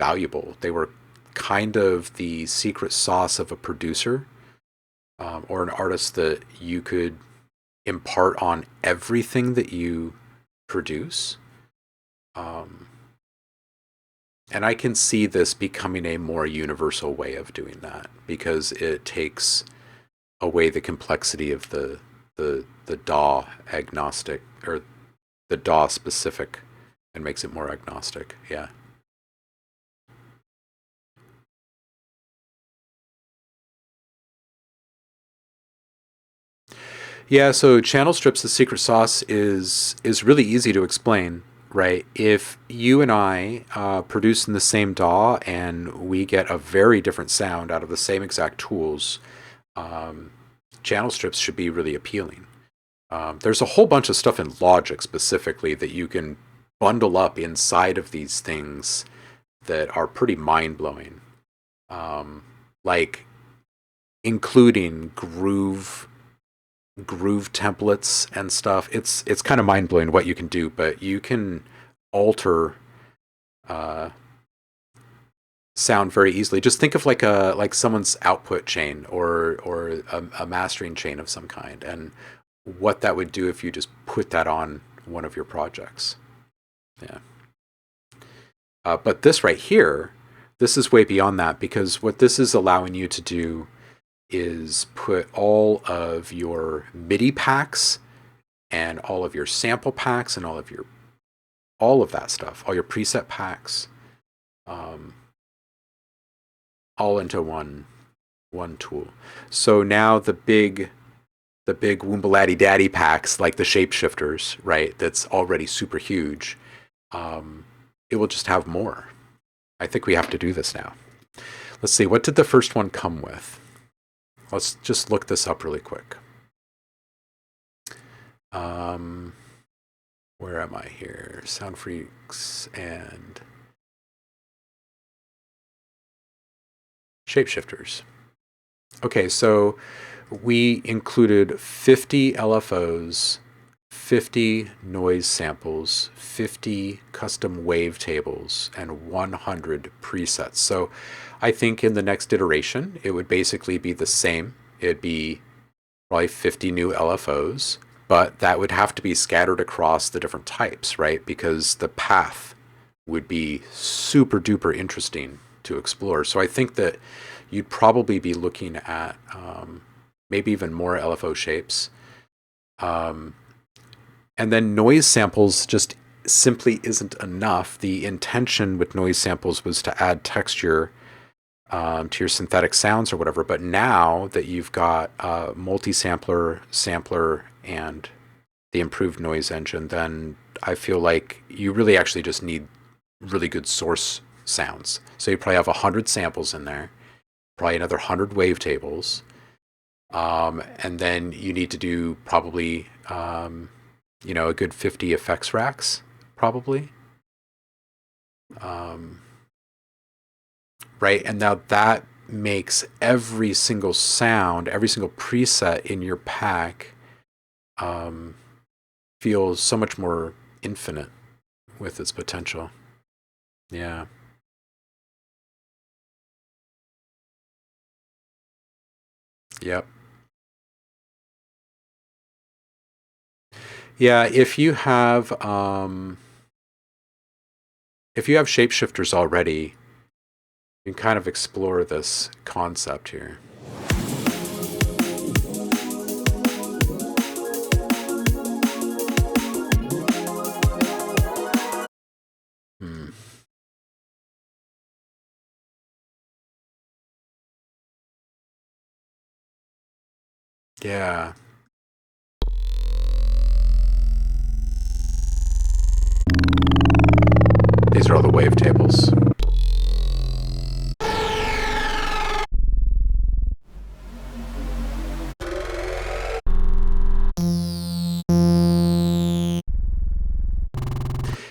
Speaker 1: valuable. They were kind of the secret sauce of a producer, or an artist that you could impart on everything that you produce. Um, and I can see this becoming a more universal way of doing that, because it takes away the complexity of the DAW agnostic, or the DAW specific, and makes it more agnostic. Yeah. Yeah, so channel strips, the secret sauce is really easy to explain, right? If you and I produce in the same DAW and we get a very different sound out of the same exact tools, um, channel strips should be really appealing. There's a whole bunch of stuff in Logic specifically that you can bundle up inside of these things that are pretty mind blowing, like including groove templates and stuff. It's kind of mind blowing what you can do, but you can alter uh, sound very easily. Just think of like someone's output chain, or a mastering chain of some kind, and what that would do if you just put that on one of your projects. Yeah. But this right here, this is way beyond that, because what this is allowing you to do is put all of your MIDI packs and all of your sample packs and all of that stuff, all your preset packs, um, all into one tool. So now the big Woombaladi Daddy packs, like the shapeshifters, right? That's already super huge. it will just have more. I think we have to do this now. Let's see, what did the first one come with? Let's just look this up really quick. Where am I here? Sound Freaks and Shapeshifters. Okay, so we included 50 LFOs, 50 noise samples, 50 custom wavetables, and 100 presets. So I think in the next iteration, it would basically be the same. It'd be probably 50 new LFOs, but that would have to be scattered across the different types, right? Because the path would be super duper interesting to explore. So I think that you'd probably be looking at maybe even more LFO shapes. And then noise samples just simply isn't enough. The intention with noise samples was to add texture to your synthetic sounds or whatever. But now that you've got multi-sampler, sampler, and the improved noise engine, then I feel like you really actually just need really good source sounds. So you probably have 100 samples in there, probably another 100 wavetables, and then you need to do probably a good 50 effects racks, probably. Right, and now that makes every single sound, every single preset in your pack feel so much more infinite with its potential. Yeah. Yep. Yeah, if you have shapeshifters already, you can kind of explore this concept here. Yeah. These are all the wavetables.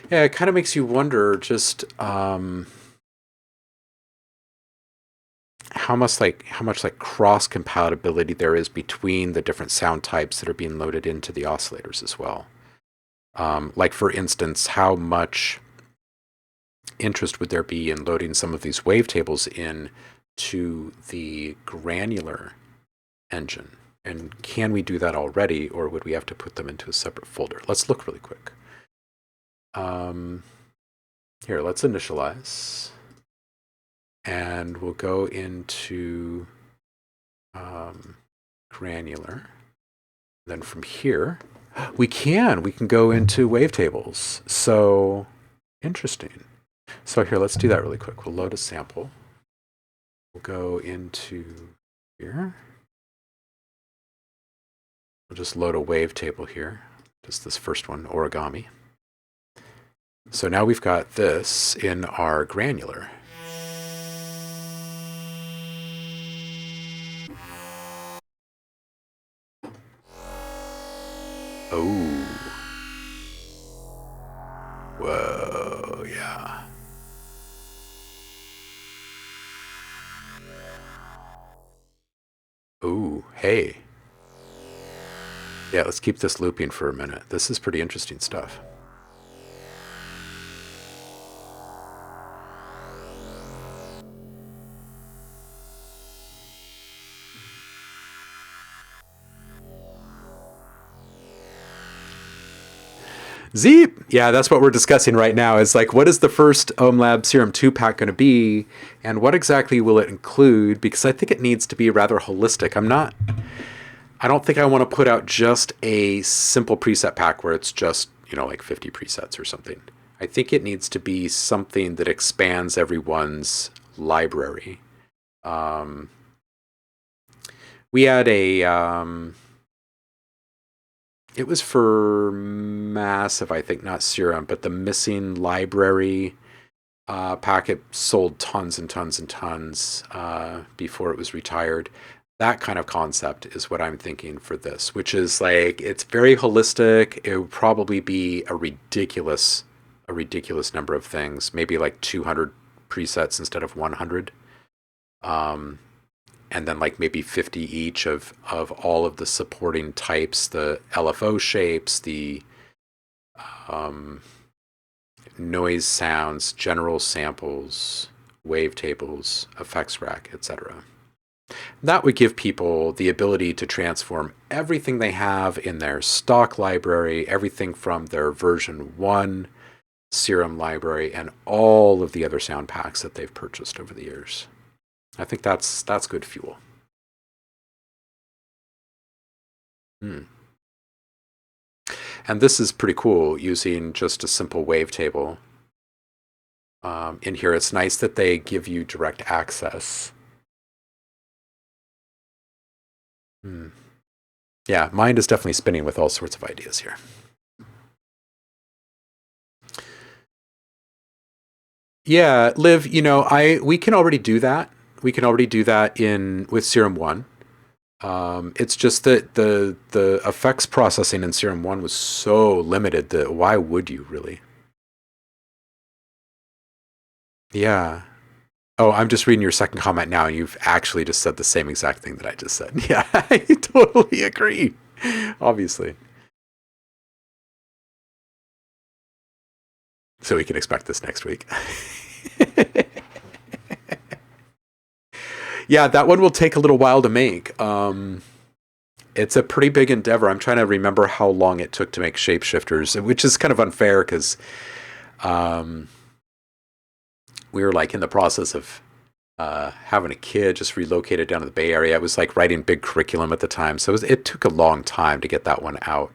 Speaker 1: Yeah, it kind of makes you wonder just how much cross compatibility there is between the different sound types that are being loaded into the oscillators as well. Like for instance, how much interest would there be in loading some of these wavetables in to the granular engine? And can we do that already, or would we have to put them into a separate folder? Let's look really quick. Here, let's initialize. And we'll go into granular. Then from here, we can go into wavetables. So interesting. So here, let's do that really quick. We'll load a sample. We'll go into here. We'll just load a wavetable here. Just this first one, origami. So now we've got this in our granular. Oh. Whoa, yeah. Ooh, hey. Yeah, let's keep this looping for a minute. This is pretty interesting stuff. Zeep! Yeah, that's what we're discussing right now. It's like, what is the first OhmLab Serum 2-pack going to be? And what exactly will it include? Because I think it needs to be rather holistic. I don't think I want to put out just a simple preset pack where it's just, like 50 presets or something. I think it needs to be something that expands everyone's library. We had a... It was for Massive, I think, not Serum, but the missing library packet sold tons and tons and tons before it was retired. That kind of concept is what I'm thinking for this, which is like it's very holistic. It would probably be a ridiculous number of things, maybe like 200 presets instead of 100. Um, and then like maybe 50 each of all of the supporting types, the LFO shapes, the um, noise sounds, general samples, wavetables, effects rack, etc. That would give people the ability to transform everything they have in their stock library, everything from their version 1 Serum library, and all of the other sound packs that they've purchased over the years. I think that's good fuel. Hmm. And this is pretty cool using just a simple wavetable. In here, it's nice that they give you direct access. Yeah, mind is definitely spinning with all sorts of ideas here. Yeah, Liv, we can already do that. We can already do that with Serum 1. It's just that the effects processing in Serum 1 was so limited that why would you really? Yeah. Oh, I'm just reading your second comment now, and you've actually just said the same exact thing that I just said. Yeah, I totally agree. Obviously. So we can expect this next week. Yeah, that one will take a little while to make. It's a pretty big endeavor. I'm trying to remember how long it took to make Shapeshifters, which is kind of unfair because we were like in the process of having a kid, just relocated down to the Bay Area. It was like writing big curriculum at the time, so it took a long time to get that one out.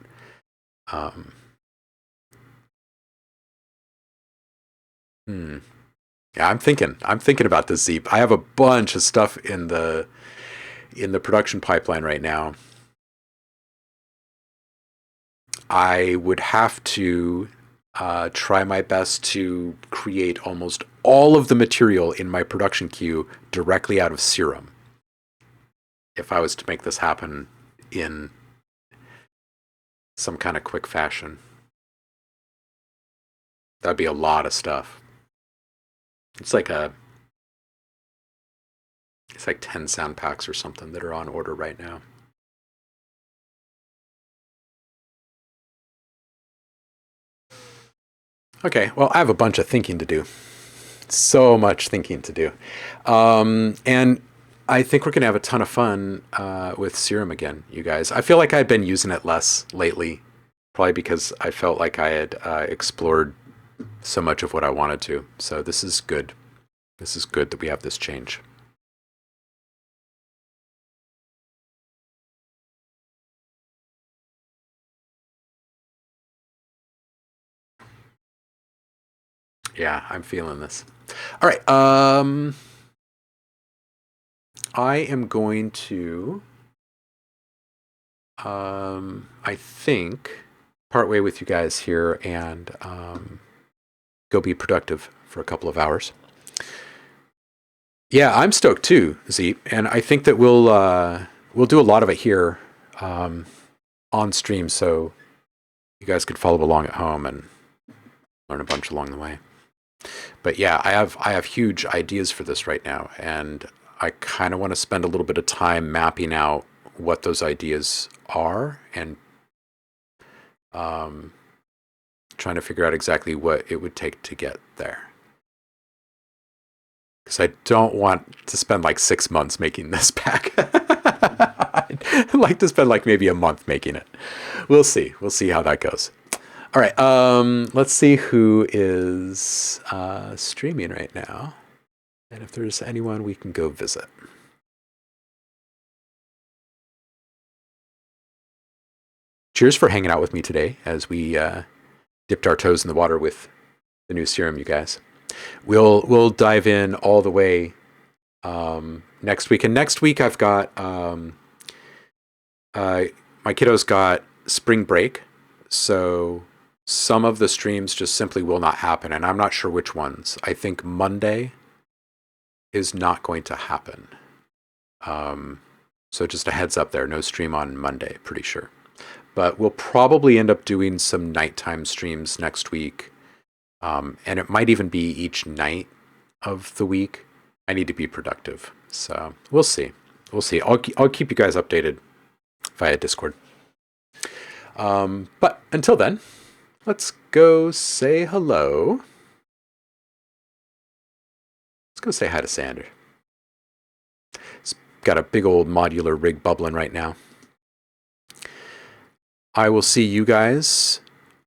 Speaker 1: Yeah, I'm thinking about this, Zeep. I have a bunch of stuff in the production pipeline right now. I would have to try my best to create almost all of the material in my production queue directly out of Serum. If I was to make this happen in some kind of quick fashion, that'd be a lot of stuff. It's like 10 sound packs or something that are on order right now. Okay, well, I have a bunch of thinking to do. So much thinking to do. And I think we're going to have a ton of fun with Serum again, you guys. I feel like I've been using it less lately, probably because I felt like I had explored so much of what I wanted to. So this is good. This is good that we have this change. Yeah, I'm feeling this. All right. I am going to, I think, part way with you guys here and go be productive for a couple of hours. Yeah, I'm stoked too, Zeep, and I think that we'll do a lot of it here on stream, so you guys could follow along at home and learn a bunch along the way. But yeah, I have huge ideas for this right now, and I kind of want to spend a little bit of time mapping out what those ideas are and trying to figure out exactly what it would take to get there. Because I don't want to spend like 6 months making this pack. I'd like to spend like maybe a month making it. We'll see. We'll see how that goes. All right. Let's see who is streaming right now. And if there's anyone we can go visit. Cheers for hanging out with me today as we dipped our toes in the water with the new Serum, you guys. We'll dive in all the way next week. And next week I've got my kiddo's got spring break, so some of the streams just simply will not happen, and I'm not sure which ones. I think Monday is not going to happen. So just a heads up there, no stream on Monday, pretty sure. But we'll probably end up doing some nighttime streams next week. And it might even be each night of the week. I need to be productive. So we'll see. We'll see. I'll keep you guys updated via Discord. But until then, let's go say hello. Let's go say hi to Sander. He's got a big old modular rig bubbling right now. I will see you guys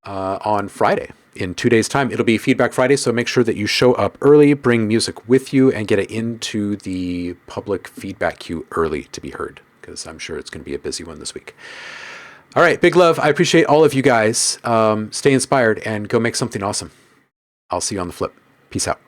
Speaker 1: on Friday. In 2 days' time, it'll be Feedback Friday, so make sure that you show up early, bring music with you, and get it into the public feedback queue early to be heard, because I'm sure it's going to be a busy one this week. All right, big love. I appreciate all of you guys. Stay inspired and go make something awesome. I'll see you on the flip. Peace out.